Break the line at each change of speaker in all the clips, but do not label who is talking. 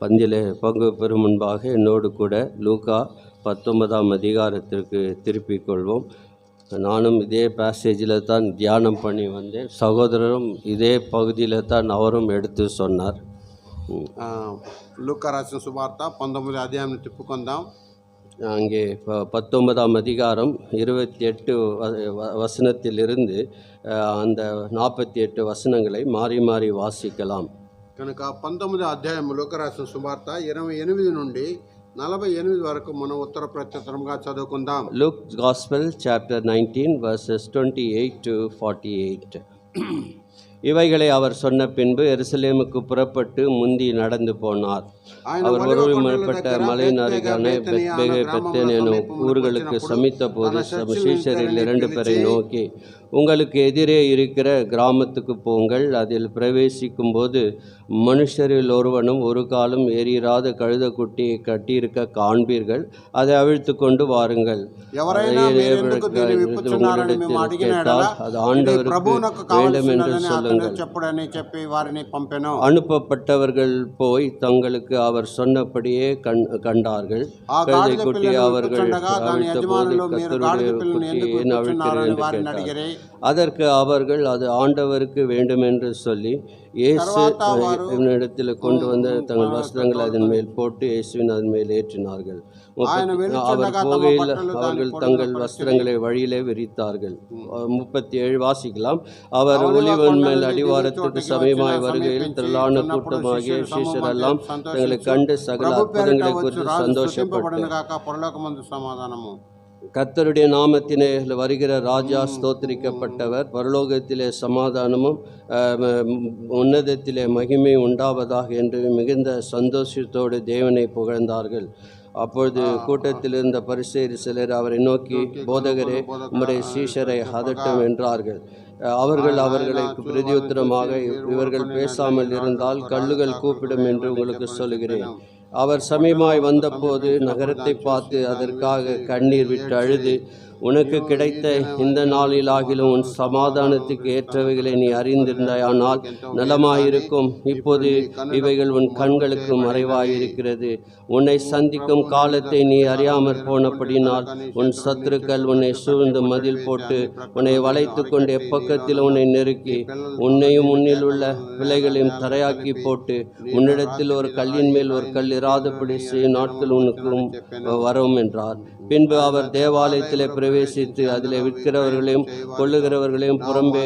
பந்தியில் பங்கு பெறும் முன்பாக என்னோடு கூட லூக்கா 19ஆம் அதிகாரத்திற்கு திருப்பிக் கொள்வோம். நானும் இதே பேசேஜில் தான் தியானம் பண்ணி வந்தேன். சகோதரரும் இதே பகுதியில் தான் அவரும் எடுத்து சொன்னார்.
లూకా రాసిన సువార్త 19వ అధ్యాయం తిప్పుకుందాం.
அங்கே 19ஆம் அதிகாரம் 28 வசனத்திலிருந்து அந்த 48 வசனங்களை மாறி மாறி வாசிக்கலாம்.
కనుక 19వ అధ్యాయం లూకా రాసిన సువార్త 28 నుండి 48 వరకు మనం ఉత్తర ప్రత్యుత్తరంగా చదువుకుందాం.
Luke Gospel chapter 19 verses 28 to 48. இவைகளை அவர் சொன்ன பின்பு எருசலேமுக்கு புறப்பட்டு முந்தி நடந்து போனார். அவர் ஒருமைப்பட்ட மலையின் அருகான பெத்தேன் எனும் ஊர்களுக்கு சமித்த போது சீஷரில் 2 பேரை நோக்கி, உங்களுக்கு எதிரே இருக்கிற கிராமத்துக்கு போங்கள். அதில் பிரவேசிக்கும் போது மனுஷரில் ஒருவனும் ஒரு காலும் ஏறிராத கழுத குட்டியை கட்டியிருக்க காண்பீர்கள். அதை அவிழ்த்து கொண்டு வாருங்கள். கேட்டால் அது ஆண்டவருக்கு வேண்டும் என்று சொல்லுங்கள். அனுப்பப்பட்டவர்கள் போய் தங்களுக்கு அவர் சொன்னபடியே கண்டார்கள். கழுதை குட்டியை அவர்கள் அவிழ்த்த போது கர்த்தருடைய குட்டியை ஏன் அவிழ்க்கிறீர்கள் என்று கேட்டார். அதற்கு அவர்கள் அது ஆண்டவருக்கு வேண்டும் என்று சொல்லி இயேசு இடத்தில் கொண்டு வந்த தங்கள் வஸ்திரங்கள் அதன் மேல் போட்டு இயேசுவின் அதன் மேல் ஏற்றினார்கள். அவர் போகையில் அவர்கள் தங்கள் வஸ்திரங்களை வழியிலே விரித்தார்கள். 37 வாசிக்கலாம். அவர் ஒலிவன் மேல் அடிவாரத்துக்கு சமயமாய் வருகையில் திரளான கூட்டமாகிய சீஷரெல்லாம் தங்களை கண்டு சகல அற்புதங்களை குறித்து சந்தோஷப்பட்டார். கர்த்தருடைய நாமத்திலே வருகிற ராஜா ஸ்தோத்திரிக்கப்பட்டவர். பரலோகத்திலே சமாதானமும் உன்னதத்திலே மகிமை உண்டாவதாக என்று மிகுந்த சந்தோஷத்தோடு தேவனை புகழ்ந்தார்கள். அப்பொழுது கூட்டத்தில் இருந்த பரிசேயர் சிலர் அவரை நோக்கி, போதகரே, உம்முடைய சீஷரை அதட்டும் என்றார்கள். அவர்கள் அவர்களுக்கு பிரதியுத்தரமாக, இவர்கள் பேசாமல் இருந்தால் கல்லுகள் கூப்பிடும் என்று உங்களுக்கு சொல்லுகிறேன். அவர் சமீபமாய் வந்தபோது நகரத்தை பார்த்து அதற்காக கண்ணீர் விட்டு அழுது, உனக்கு கிடைத்த இந்த நாளிலாகிலும் உன் சமாதானத்துக்கு ஏற்றவைகளை நீ அறிந்திருந்தாயானால் நலமாயிருக்கும். இப்போது இவைகள் உன் கண்களுக்கு மறைவாயிருக்கிறது. உன்னை சந்திக்கும் காலத்தை நீ அறியாமற் போனபடினால் உன் சத்துருக்கள் உன்னை சூழ்ந்து மதில் போட்டு உன்னை வளைத்து கொண்டு எப்பக்கத்தில் உன்னை நெருக்கி உன்னையும் உன்னில் உள்ள பிள்ளைகளையும் தரையாக்கி போட்டு உன்னிடத்தில் ஒரு கல்லின் மேல் ஒரு கல் இராதபடி செய்யும் நாட்கள் உனக்கும் வரும் என்றார். பின்பு அவர் தேவாலயத்திலே பிரவேசித்து அதில் விற்கிறவர்களையும் கொள்ளுகிறவர்களையும் புறம்பே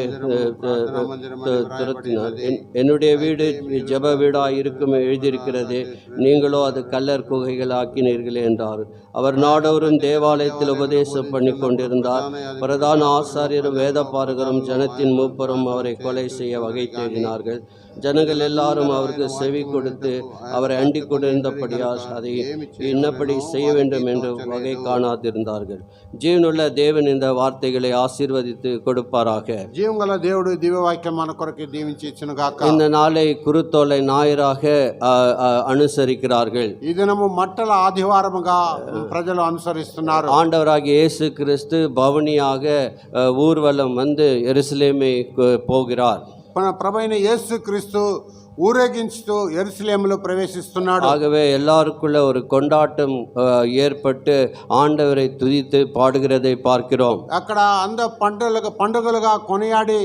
துரத்தினார். என்னுடைய வீடு ஜெப வீடாக இருக்கும் எழுதியிருக்கிறது, நீங்களோ அது கல்லர் குகைகள் ஆக்கினீர்களே என்றார். அவர் நாடோறும் தேவாலயத்தில் உபதேசம் பண்ணி கொண்டிருந்தார். பிரதான ஆசாரியரும் வேத பாரகரும் ஜனத்தின் மூப்பரும் அவரை கொலை செய்ய வகை தேடினார்கள். ஜனங்கள் எல்லாரும் அவருக்கு செவி கொடுத்து அவரை அண்டிக் கொண்டிருந்தபடியால் அதை இன்னபடி செய்ய வேண்டும் என்று வகை காணாதிருந்தார்கள். ஜீவனுள்ள தேவன் இந்த வார்த்தைகளை ஆசீர்வதித்து கொடுப்பாராக.
జీవగల దేవుడు దివ్య వాక్యం మన కొరకు దీవించి ఇచ్చును గాక.
இந்த நாளை குருத்தோலை ஞாயிறாக அனுசரிக்கிறார்கள்.
ఈ దినము మట్టల ఆదివారముగా ప్రజలు అనుసరిస్తున్నారు.
ஆண்டவராகிய இயேசு கிறிஸ்து பவனியாக ஊர்வலம் வந்து எருசலேமை போகிறார்.
ప్రభువైన యేసు క్రీస్తు ఊరేగించుతూ యెరూషలేములో ప్రవేశిస్తున్నాడు.
ஆகவே எல்லாருக்குள்ள ஒரு கொண்டாட்டம் ஏற்பட்டு ஆண்டவரை துதித்து பாடுகிறதை பார்க்கிறோம்.
అక్కడ అంద పండుగలుగా కొనియాడి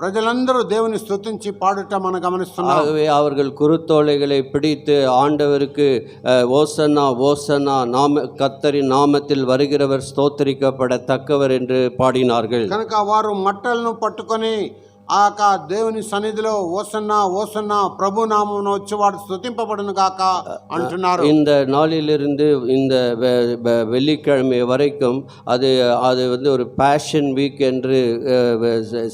ప్రజలందరూ దేవుని స్తుతించి పాడుట మనం గమనిస్తున్నాం.
ஆகவே அவர்கள் குருத்தோலைகளை பிடித்து ஆண்டவருக்கு ஓசன்னா ஓசன்னா கர்த்தரின் நாமத்தில் வருகிறவர் ஸ்தோத்திரிக்கப்படத்தக்கவர் என்று பாடினார்கள்.
కనుక వారు మట్టలను పట్టుకొని ఆ దేవుని సన్నిధిలో ఓసన్నా ఓసన్నా ప్రభు నామమున వచ్చేవాడు స్తుతింపబడును గాక అంటున్నారు.
இந்த நாளிலிருந்து இந்த வெள்ளிக்கிழமை வரைக்கும் அது வந்து ஒரு பேஷன் வீக் என்று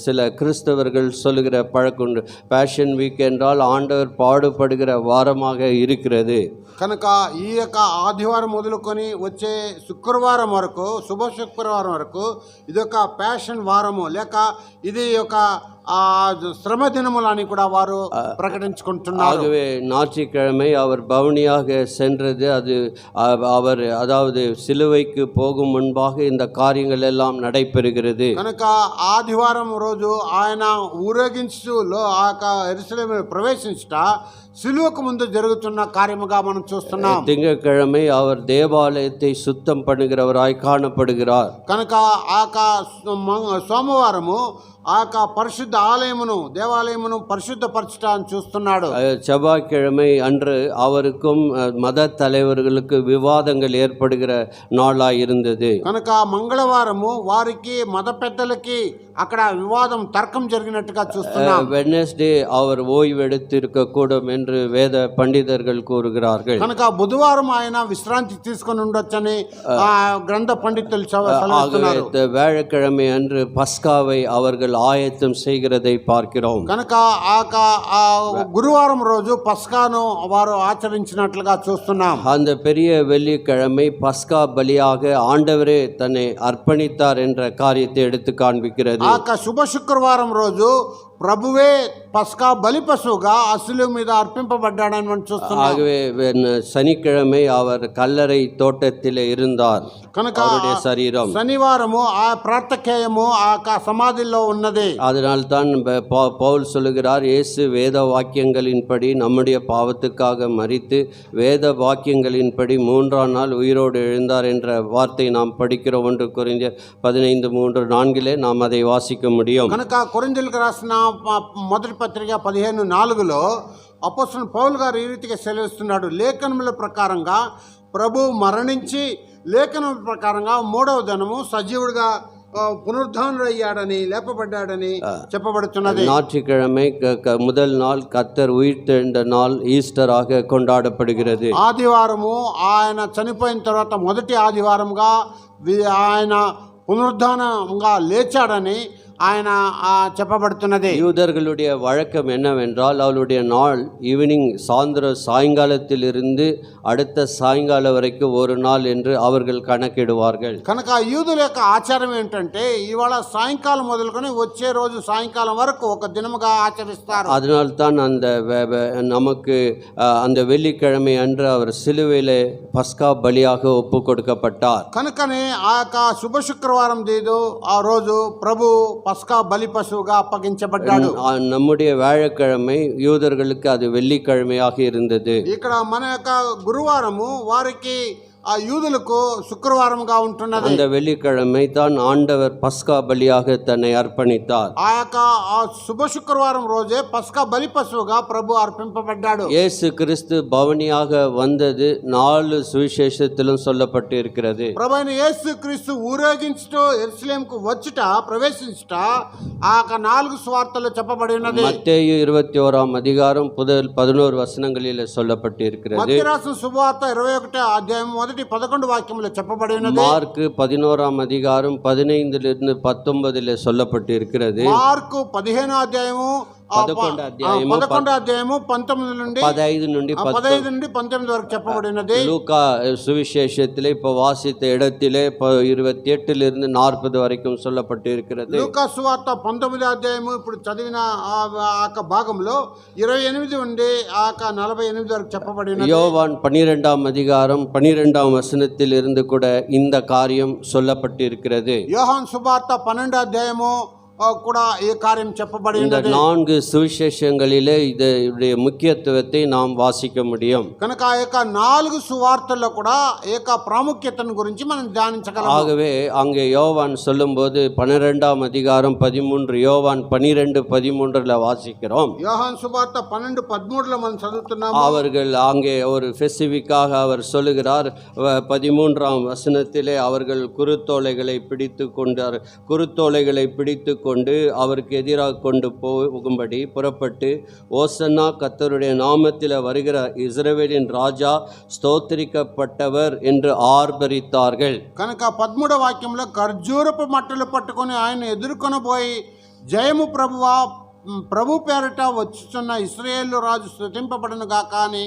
சில கிறிஸ்தவர்கள் சொல்லுகிற பழக்கம். பேஷன் வீக் என்றால் ஆண்டவர் பாடுபடுகிற வாரமாக இருக்கிறது.
కనుక ఈ యొక్క ఆదివారం మొదలుకొని వచ్చే శుక్రవారం వరకు, శుభ శుక్రవారం వరకు ఇది ఒక ప్యాషన్ వారము, లేక ఇది ఒక శ్రమ దినములని కూడా వారు ప్రకటించుకుంటున్నారు.
ஆகவே ஞாயிற்றுக்கிழமை அவர் பவனியாக சென்றது அது அவர் அதாவது சிலுவைக்கு போகும் முன்பாக இந்த காரியங்கள் எல்லாம் நடைபெறுகிறது.
కనుక ఆదివారం రోజు ఆయన ఊరేగించులో ఆ యెరూషలేములో ప్రవేశించుట సిలువకు ముందు జరుగుతున్న కార్యముగా మనం చూస్తున్నాం.
திங்கட்கிழமை அவர் தேவாலயத்தை சுத்தம் பண்ணுகிறவராய் காணப்படுகிறார்.
కనుక ఆ యొక్క సోమవారము ఆ యొక్క పరిశుద్ధ ఆలయమును దేవాలయమును పరిశుద్ధపరచడాన్ని చూస్తున్నాడు.
செவ்வாய்க்கிழமை அன்று அவருக்கும் மத தலைவர்களுக்கு விவாதங்கள் ஏற்படுகிற நாளாய் இருந்தது.
కనుక మంగళవారము వారికి మత పెద్దలకి అక్కడ వివాదం తర్కం జరిగినట్టుగా చూస్తున్నాం.
வெட்னஸ்டே அவர் ஓய்வெடுத்து இருக்கக்கூடும் என்று வேத பண்டிதர்கள் கூறுகிறார்கள்.
కనుక బుధవారం ఆయన విశ్రాంతి తీసుకొని ఉండొచ్చని గ్రంథ పండితులు సలహిస్తున్నారు.
வியாழக்கிழமை அன்று பஸ்காவை அவர்கள் ஆயத்தம் செய்கிறதை பார்க்கிறோம்.
కనుక ఆ గురువారం రోజు పస్కాను వారు ఆచరించినట్లుగా చూస్తున్నాం.
அந்த பெரிய வெள்ளிக்கிழமை பஸ்கா பலியாக ஆண்டவரே தன்னை அர்ப்பணித்தார் என்ற காரியத்தை எடுத்து காண்பிக்கிறது.
ఆ శుభ శుక్రవారం రోజు ప్రభువే పస్కా బలి పశువుగా అసలు మీద అర్పింపబడ్డాడని మనం చూస్తున్నాం.
ஆகவே சனிக்கிழமை அவர் கல்லறை தோட்டத்தில் இருந்தார்.
కనుక
அவருடைய சரீரம்
శనివారము ఆ ప్రార్థకేయము ఆ సమాధిలో ఉన్నది.
அதனால் தான் பவுல் சொல்லுகிறார், இயேசு வேத வாக்கியங்களின்படி நம்முடைய பாவத்துக்காக மரித்து வேத வாக்கியங்களின்படி 3ஆம் நாள் உயிரோடு எழுந்தார் என்ற வார்த்தை நாம் படிக்கிறோம். 1 கொரிந்தியர் 15:3-4 நாம் அதை வாசிக்க முடியும்.
కనుక కొరింథీయులకు రాసిన మొదటి పత్రిక 15:4 అపోస్తలుడు పౌలు గారు ఈ రీతిగా సెలవిస్తున్నాడు. లేఖనముల ప్రకారంగా ప్రభు మరణించి లేఖనముల ప్రకారంగా 3వ దినము సజీవుడిగా పునరుద్ధానుడయ్యాడని లేపబడ్డాడని చెప్పబడుతున్నది.
ஞாயிற்றுக்கிழமை முதல் நாள் கர்த்தர் உயிர்த்தெழுந்த நாள் ஈஸ்டராக கொண்டாடப்படுகிறது.
ఆదివారము ఆయన చనిపోయిన తర్వాత మొదటి ఆదివారంగా ఆయన పునరుద్ధానంగా లేచాడని ఆయన చెప్పబడుతున్నది.
யூதர்களுடைய வழக்கம் என்னவென்றால் அவளுடைய நாள் ஈவினிங் சாயங்காலத்தில் இருந்து அடுத்த சாயங்காலம் வரைக்கும் ஒரு நாள் என்று அவர்கள் கணக்கிடுவார்கள்.
కనుక యూదుల యొక్క ఆచారం ఏంటంటే ఇవాళ సాయంకాలం మొదలుకొని వచ్చే రోజు సాయంకాలం వరకు ఒక దినముగా ఆచరిస్తారు.
அதனால் தான் அந்த நமக்கு அந்த வெள்ளிக்கிழமை அன்று அவர் சிலுவையிலே பஸ்கா பலியாக ஒப்பு கொடுக்கப்பட்டார்.
కనుకనే ఆ యొక్క శుభ శుక్రవారం దేదో ఆ రోజు ప్రభు పస్కా బలి పశువుగా అప్పగించబడ్డాడు.
நம்முடைய வியாழக்கிழமை யூதர்களுக்கு அது வெள்ளிக்கிழமையாக இருந்தது.
ఇక్కడ మన యొక్క గురువారము వారికి ఆ యూదులకు శుక్రవారంగా ఉంటున్నది.
அந்த வெள்ளிக்கிழமை தான் ஆண்டவர் பஸ்கா பலியாக தன்னை அர்ப்பணித்தார்.
ఆ యొక్క శుభ శుక్రవారం రోజే పస్కా బలి పశువుగా ప్రభు అర్పింపబడ్డాడు.
இயேசு கிறிஸ்து பவனியாக வந்தது 4 சுவிசேஷத்திலும் சொல்லப்பட்டு இருக்கிறது.
ప్రభువైన యేసు క్రీస్తు ఊరేగించుట యెరూషలేముకు వచ్చుట ప్రవేశించుట ఆ 4 సువార్తల్లో చెప్పబడి ఉన్నది.
மத்தேயு 21ஆம் அதிகாரம் 11 வசனங்களில் சொல்லப்பட்டு இருக்கிறது.
మత్తయి రాసిన శుభవార్త 21వ అధ్యాయం మొదటి 11 వాక్యములో చెప్పబడి ఉన్నది.
మార్కు 11ஆம் அதிகாரம் 15 19 சொல்லப்பட்டு இருக்கிறது.
మార్కు 15వ అధ్యాయము 11వ అధ్యాయము 19 నుండి 15 నుండి 19 వరకు చెప్పబడినది.
லூக்கா சுவிசேஷத்திலே இப்போ வாசித்த இடத்திலே 28 40 வரைக்கும் சொல்லப்பட்டு இருக்கிறது.
లూకా సువార్త 19వ అధ్యాయము ఇప్పుడు చదివిన ఆ భాగంలో 28 నుండి 48 వరకు చెప్పబడినది.
யோவான் 12ஆம் அதிகாரம் 12ஆம் வசனத்தில் இருந்து கூட இந்த காரியம் சொல்லப்பட்டு இருக்கிறது.
యోహాను సువార్త 12వ అధ్యాయము కూడా ఈ కార్యం చెప్పబడి ఉన్నది.
4 సువిశేషங்களிலே இதனுடைய முக்கியத்துவத்தை நாம் வாசிக்க முடியும்.
కనుక ఆ యొక్క 4 సువార్తల్లో కూడా ఏక ప్రాముఖ్యతను గురించి మనం ధ్యానించగలం.
ஆகவே அங்கே யோவான் சொல்லும்போது 12ஆம் அதிகாரம் 13 யோவான் 12:13 வாசிக்கிறோம்.
యోహాను సువార్త 12:13 మనం చదువుతున్నాము.
அவர்கள் அங்கே ஒரு ஸ்பெசிஃபிக்காக அவர் சொல்லுகிறார். 13ஆம் வசனத்திலே அவர்கள் குருத்தோலைகளை பிடித்து கொண்டு அவருக்கு எதிராக கொண்டு போகும்படி புறப்பட்டு ஓசன்னா கர்த்தருடைய நாமத்தில் வருகிற இஸ்ரவேலின் ராஜா ஸ்தோத்திரிக்கப்பட்டவர் என்று ஆர்ப்பரித்தார்கள்.
కనుక 13వ వాక్యంలో ఖర్జూరపు మట్టలు పట్టుకొని ఆయన ఎదుర్కొనబోయి జయము ప్రభువా ప్రభు పేరట వచ్చుచున్న ఇశ్రాయేలు రాజు స్తుతింపబడును గాక అని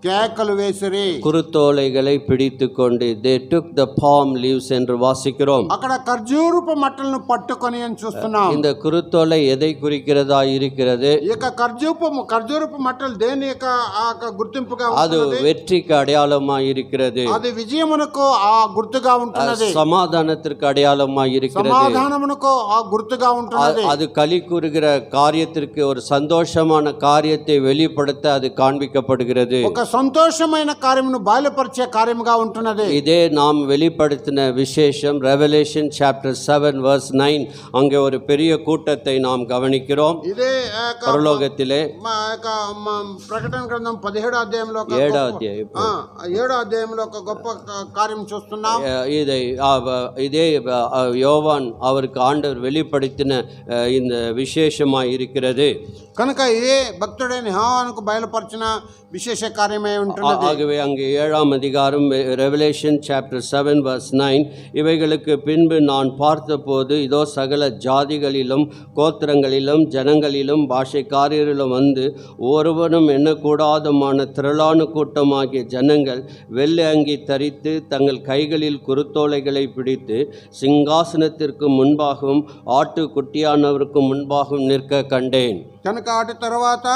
కేకలు వేసిరి.
குருத்தோலைகளை பிடித்து கொண்டு they took the palm leaves என்று வாசிக்கிறோம்.
అక్కడ ఖర్జూరపు మట్టలను పట్టుకొని అని చూస్తున్నాం.
இந்த குருத்தோலை எதை குறிக்கிறதா இருக்கிறது?
ఈ యొక్క ఖర్జూరపు మట్టలు దేని యొక్క గుర్తింపుగా
அது வெற்றிக்கு அடையாளமாக இருக்கிறது.
అది విజయమునకు ఆ గుర్తుగా ఉంటున్నది.
சமாதானத்திற்கு அடையாளமாக இருக்கிறது.
సమాధానమునకు ఆ గుర్తుగా ఉంటున్నది.
அது களி கூறுகிற காரியத்தை ஆலயத்திற்கு ஒரு சந்தோஷமான காரியத்தை வெளிப்படுத்த அது காண்பிக்கப்படுகிறது.
ఒక సంతోషమైన కార్యమును బయలుపరిచే కార్యముగా ఉంటున్నది.
இதே நாம் வெளிப்படுத்தின விசேஷம் ரெவலேஷன் சாப்டர் 7 verse 9 அங்கே ஒரு பெரிய கூட்டத்தை நாம் கவனிக்கிறோம்.
ఇదే
பரலோகத்திலே
ప్రకటన గ్రంథం 17వ అధ్యాయంలో 7వ అధ్యాయంలో ఒక గొప్ప కార్యం చూస్తున్నాం.
இதே யோவான் அவருக்கு ஆண்டவர் வெளிப்படுத்தின இந்த விசேஷமாய் இருக்கிறது.
కనుక ఇదే భక్తుడైన యోహానుకు బయలుపరిచిన విశేష కార్యమై ఉంటున్నది.
ஆகவே அங்கே 7ஆம் அதிகாரம் ரெவலேஷன் சாப்டர் 7 verse 9 இவைகளுக்கு பின்பு நான் பார்த்தபோது இதோ சகல ஜாதிகளிலும் கோத்திரங்களிலும் ஜனங்களிலும் பாஷைக்காரரிலும் வந்து ஒருவனும் எண்ணக்கூடாதமான திரளான கூட்டமாகிய ஜனங்கள் வெள்ளை அங்கி தரித்து தங்கள் கைகளில் குருத்தோலைகளை பிடித்து சிங்காசனத்திற்கு முன்பாகவும் ஆட்டுக்குட்டியானவருக்கு முன்பாகவும் நிற்க கண்டேன்.
కనుక అటు తర్వాత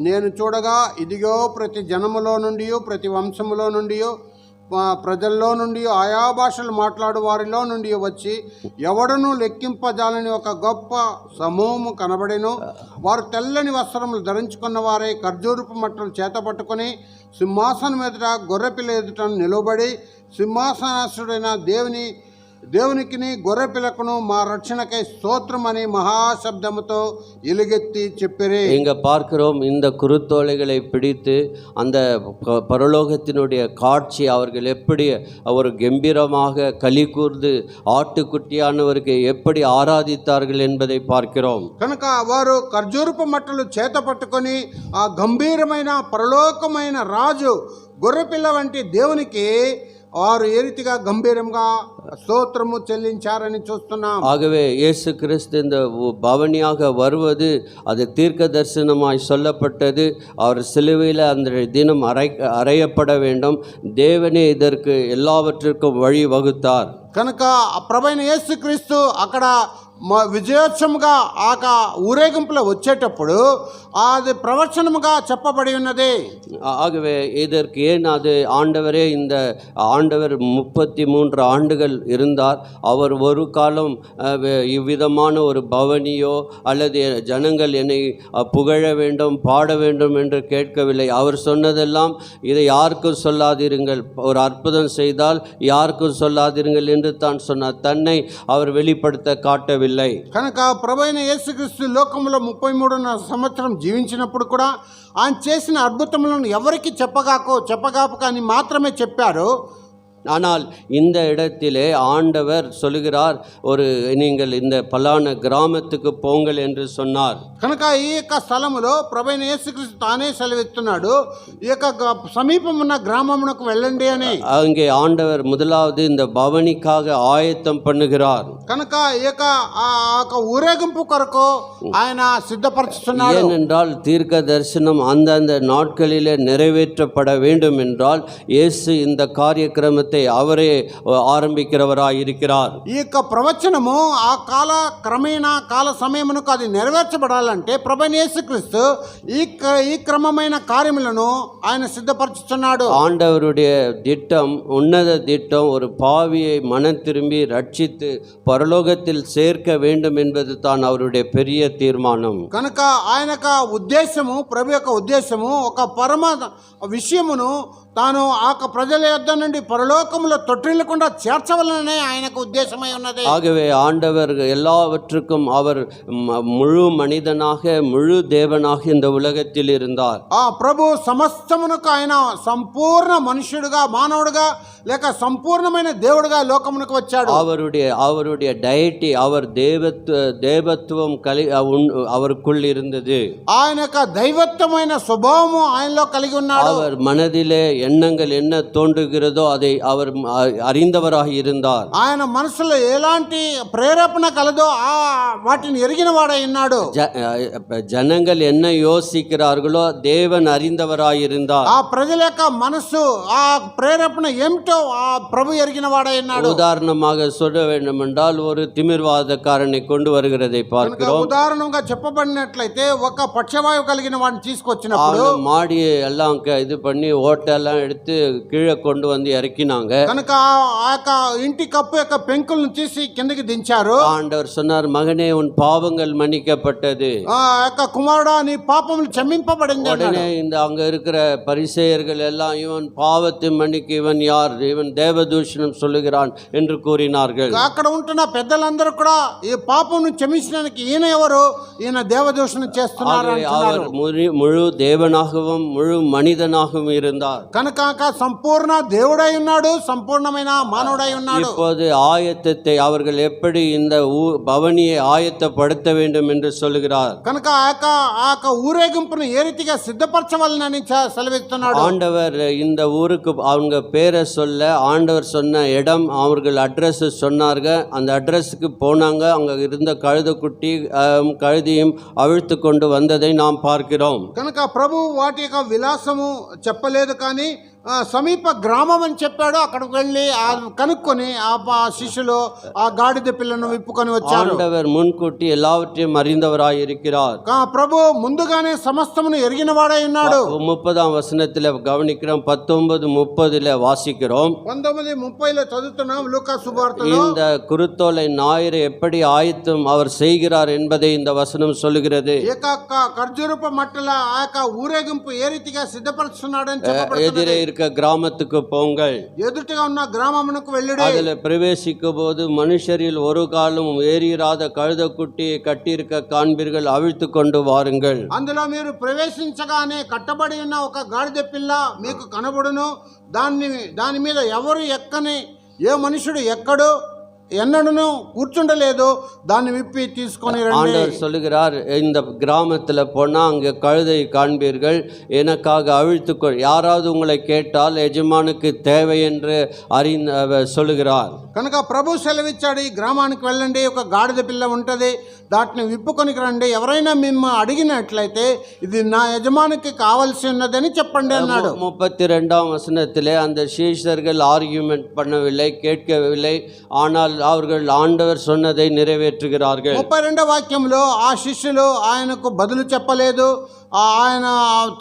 నేను చూడగా ఇదిగో ప్రతి జనములో నుండి ప్రతి వంశములో నుండి ప్రజల్లో నుండి ఆయా భాషలు మాట్లాడు వారిలో నుండి వచ్చి ఎవడను లెక్కింపజాలని ఒక గొప్ప సమూహము కనబడెను. వారు తెల్లని వస్త్రములు ధరించుకున్న వారే ఖర్జూరపు మట్టలు చేత పట్టుకొని సింహాసనం ఎదుట గొర్రెపిల్ల ఎదుట నిలబడి సింహాసనాసుడైన దేవునికిని గొర్రెపిల్లకును మా రక్షణకై స్తోత్రం అని మహాశబ్దముతో ఎలుగెత్తి చెప్పిరి.
இங்க பார்க்கிறோம் இந்த குருத்தோலைகளை பிடித்து அந்த பரலோகத்தினுடைய காட்சி அவர்கள் எப்படி ஒரு கம்பீரமாக களி கூர்ந்து ஆட்டுக்குட்டியானவருக்கு எப்படி ஆராதித்தார்கள் என்பதை பார்க்கிறோம்.
కనుక వారు ఖర్జూరపు మట్టలు చేత పట్టుకొని ఆ గంభీరమైన పరలోకమైన రాజు గొర్రెపిల్ల వంటి దేవునికి వారు ఏ రీతిగా గంభీరంగా స్తోత్రము చెల్లించారని చూస్తున్నాం.
ஆகவே இயேசு கிறிஸ்து இந்த பவனியாக வருவது அது தீர்க்க தரிசனமாய் சொல்லப்பட்டது. அவர் சிலுவையில் அந்த தினம் அறையப்பட வேண்டும். தேவனே இதற்கு எல்லாவற்றிற்கும் வழி வகுத்தார்.
కనుక ప్రభైన యేసు క్రీస్తు అక్కడ విజయోత్సవముగా ఆ ఊరేగింపులో వచ్చేటప్పుడు అది ప్రవచనముగా చెప్పబడి ఉన్నది.
ஆகவே இதற்கு ஏன் அது ஆண்டவரே இந்த ஆண்டவர் 33 ஆண்டுகள் இருந்தார். அவர் ஒரு காலம் இவ்விதமான ஒரு பவனியோ அல்லது ஜனங்கள் என்னை புகழ வேண்டும் பாட வேண்டும் என்று கேட்கவில்லை. அவர் சொன்னதெல்லாம் இதை யாருக்கும் சொல்லாதிருங்கள், ஒரு அற்புதம் செய்தால் யாருக்கும் சொல்லாதிருங்கள் என்று தான் சொன்னார். தன்னை அவர் வெளிப்படுத்த காட்டவில்லை.
కనుక ప్రభువైన యేసుక్రీస్తు లోకంలో 33 సంవత్సరం జీవించినప్పుడు కూడా ఆయన చేసిన అద్భుతములను ఎవరికి చెప్పగాక అని మాత్రమే చెప్పారు.
ஆனால் இந்த இடத்திலே ஆண்டவர் சொல்லுகிறார், ஒரு நீங்கள் இந்த பலான கிராமத்துக்கு போங்கள் என்று சொன்னார்.
కనుక ఈ యొక్క స్థలములో ప్రభువైన యేసుక్రీస్తు తానే సెలవిస్తున్నాడు, ఈ యొక్క సమీపమున్న గ్రామమునకు వెళ్ళండి అని.
அங்கே ஆண்டவர் முதலாவது இந்த பவனிக்காக ஆயத்தம் பண்ணுகிறார்.
కనుక ఈ యొక్క ఊరేగింపు కొరకు ఆయన సిద్ధపరుస్తున్నాడు.
ஏனென்றால் தீர்க்க தரிசனம் அந்தந்த நாட்களிலே நிறைவேற்றப்பட வேண்டும் என்றால் இயேசு இந்த காரியக்கிரமத்தை அவரே ஆரம்பிக்கிறவராய் இருக்கிறார்.
ఈ యొక్క ప్రవచనము ఆ కాల సమయమునకు అది నెరవేర్చబడాలంటే ప్రభువైన యేసుక్రీస్తు ఈ క్రమమైన కార్యములను ఆయన సిద్ధపరుచుతున్నాడు.
ஆண்டவருடைய திட்டம், உன்னத திட்டம், ஒரு பாவியை மனம் திரும்பி ரட்சித்து பரலோகத்தில் சேர்க்க வேண்டும் என்பது தான் அவருடைய பெரிய தீர்மானம்.
కనుక ఆయన యొక్క ఉద్దేశము, ప్రభు యొక్క ఉద్దేశము ఒక పరమ విషయమును తాను ఆ ప్రజల యొద్ద నుండి పరలోకములో తొట్టిల్లకుండా చేర్చవలననే ఆయనకు ఉద్దేశమై ఉన్నది.
ஆகவே ஆண்டவர் எல்லாவற்றுக்கும் அவர் முழு மனிதனாக முழு தேவனாக இந்த உலகத்தில் இருந்தார்.
ఆ ప్రభు సమస్తమునకు ఆయన సంపూర్ణ మనుష్యుడుగా, మానవుడుగా లేక సంపూర్ణమైన దేవుడుగా లోకమునకు వచ్చాడు.
அவருடைய டயட்டி, அவர் தேவத்துவம் அவருக்குள் இருந்தது.
ఆయన యొక్క దైవత్వమైన స్వభావము ఆయనలో కలిగి ఉన్నాడు.
அவர் మனதிலே ఎన్నంగల్ என்ன தோன்றுகிறதோ அதை அவர் அறிந்தவராக இருந்தார்.
ఆయన మనసులో ఎలాంటి ప్రేరేపణ కలదో వాటిని ఎరిగిన వాడై ఉన్నాడు.
జనங்கள் என்ன யோசிக்கிறார்களோ தேவன் அறிந்தவராய் இருந்தார்.
ఆ ప్రజల యొక్క మనసు, ఆ ప్రేరేపణ ఏమిటో ఆ ప్రభు ఎరిగిన వాడై ఉన్నాడు.
உதாரணமாக சொல்ல வேண்டும் என்றால் ஒரு திமிர்வாதக்காரனை கொண்டு வருகிறதை பார்க்கிறோம்.
ఉదాహరణగా చెప్పబడినట్లయితే ఒక పక్షవాయువు కలిగిన వాడిని తీసుకొచ్చినప్పుడు
மாடியை எல்லாம் இது பண்ணி ஓட்டெல்லாம் எடுத்து கீழே கொண்டு வந்து இறக்கினாங்க. சொன்னாங்க.
కనుక ఆ యొక్క ఇంటి కప్పు యొక్క పెంకులను తీసి కిందకి దించారు.
ஆண்டவர் சொன்னார், மகனே உன் பாவங்கள் மன்னிக்கப்பட்டது.
ఆ యొక్క కుమారుడా నీ పాపములు క్షమింపబడింది అన్నాడు.
உடனே இந்த அங்க இருக்கிற பரிசேயர்கள் எல்லாம், இவன் பாவத்தை மன்னிக்க இவன் யார், இவன் தேவதூஷணம் சொல்லுகிறான் என்று கூறினார்கள்.
అక్కడ ఉంటున్న పెద్దలందరూ కూడా ఈ పాపమును క్షమించడానికి ఈయన ఎవరు, ఈయన దేవదూషణ చేస్తున్నారు
ஆகவே
అంటున్నారు.
அவர் முழு தேவனாகவும் முழு மனிதனாகவும் இருந்தார்.
కనుక సంపూర్ణ దేవుడై ఉన్నాడు, సంపూర్ణమైన మానవుడై ఉన్నాడు.
இப்போது ஆயத்தத்தை அவர்கள் எப்படி இந்த பவனியை ஆயத்தப்படுத்த வேண்டும் என்று சொல்லுகிறார்.
కనుక ఆ యొక్క ఊరేగింపును ఏ రీతిగా సిద్ధపరచవాలని సెలవిస్తున్నాడు.
ஆண்டவர் இந்த ஊருக்கு அவங்க பேரை சொல்ல, ஆண்டவர் சொன்ன இடம், அவர்கள் அட்ரஸ் சொன்னார்கள். அந்த அட்ரஸுக்கு போனாங்க. அங்க இருந்த கழுதைக்குட்டி கழுதியும் அவிழ்த்து கொண்டு வந்ததை நாம் பார்க்கிறோம்.
కనుక ప్రభు వాటి యొక్క విలాసము చెప్పలేదు, కానీ సమీప గ్రామం అని చెప్పాడు. అక్కడికి వెళ్ళి కనుక్కొని ఆ శిష్యులు ఆ గాడిద పిల్లను విప్పుకొని వచ్చారు.
ஆண்டவர் முன்கூட்டி எல்லாவற்றையும் அறிந்தவராய் இருக்கிறார்.
ప్రభు ముందుగానే సమస్తమును ఎరిగిన వాడై ఉన్నాడు.
30ஆம் வசனத்தில் கவனிக்கிறோம், 19:30 வாசிக்கிறோம்.
19:30 చదువుతున్నాం లూకా సువార్తలో.
இந்த குருத்தோலை ஞாயிறு எப்படி ஆயத்தம் அவர் செய்கிறார் என்பதை இந்த வசனம் சொல்லுகிறது.
ఖర్జూరపు మట్టల ఆ యొక్క ఊరేగింపు ఏ రీతిగా సిద్ధపరుస్తున్నాడని
எதிரே இருக்க கிராமத்துக்கு போங்கள்,
ఎదుటిగా ఉన్న గ్రామమునకు వెళ్ళుడి.
அதில் பிரவேசிக்கும் போது மனுஷரில் ஒரு காலும் ஏறிராத கழுதைக்குட்டியை கட்டியிருக்க காண்பீர்கள், அவிழ்த்து கொண்டு வாருங்கள்.
అందులో మీరు ప్రవేశించగానే కట్టబడి ఉన్న ఒక గాడిద పిల్ల మీకు కనబడును. దాని మీద ఎవరు ఎక్కని, ఏ మనుషుడు ఎక్కడు, ఎన్నడూ కూర్చుండలేదు, దాన్ని విప్పి తీసుకొని రండి.
ஆண்டவர் சொல்லுகிறார், இந்த கிராமத்தில் போனால் அங்கே கழுதை காண்பீர்கள், எனக்காக அவிழ்த்துக்கொள். யாராவது உங்களை கேட்டால் எஜமானுக்கு தேவை என்று சொல்லுகிறார்.
కనుక ప్రభు సెలవిచ్చాడు, ఈ గ్రామానికి వెళ్ళండి, ఒక గాడిద పిల్ల ఉంటుంది, దాటిని విప్పుకొని రండి. ఎవరైనా మిమ్మ అడిగినట్లయితే ఇది నా యజమానికి కావాల్సి ఉన్నదని చెప్పండి అన్నాడు.
32ஆம் வசனத்திலே அந்த சீஷர்கள் ஆர்கியூமெண்ட் பண்ணவில்லை, கேட்கவில்லை. ஆனால் அவர்கள் ஆண்டவர் சொன்னதை நிறைவேற்றுகிறார்கள்.
32వ వాక్యంలో ఆ శిష్యులు ఆయనకు బదులు చెప్పలేదు, ఆయన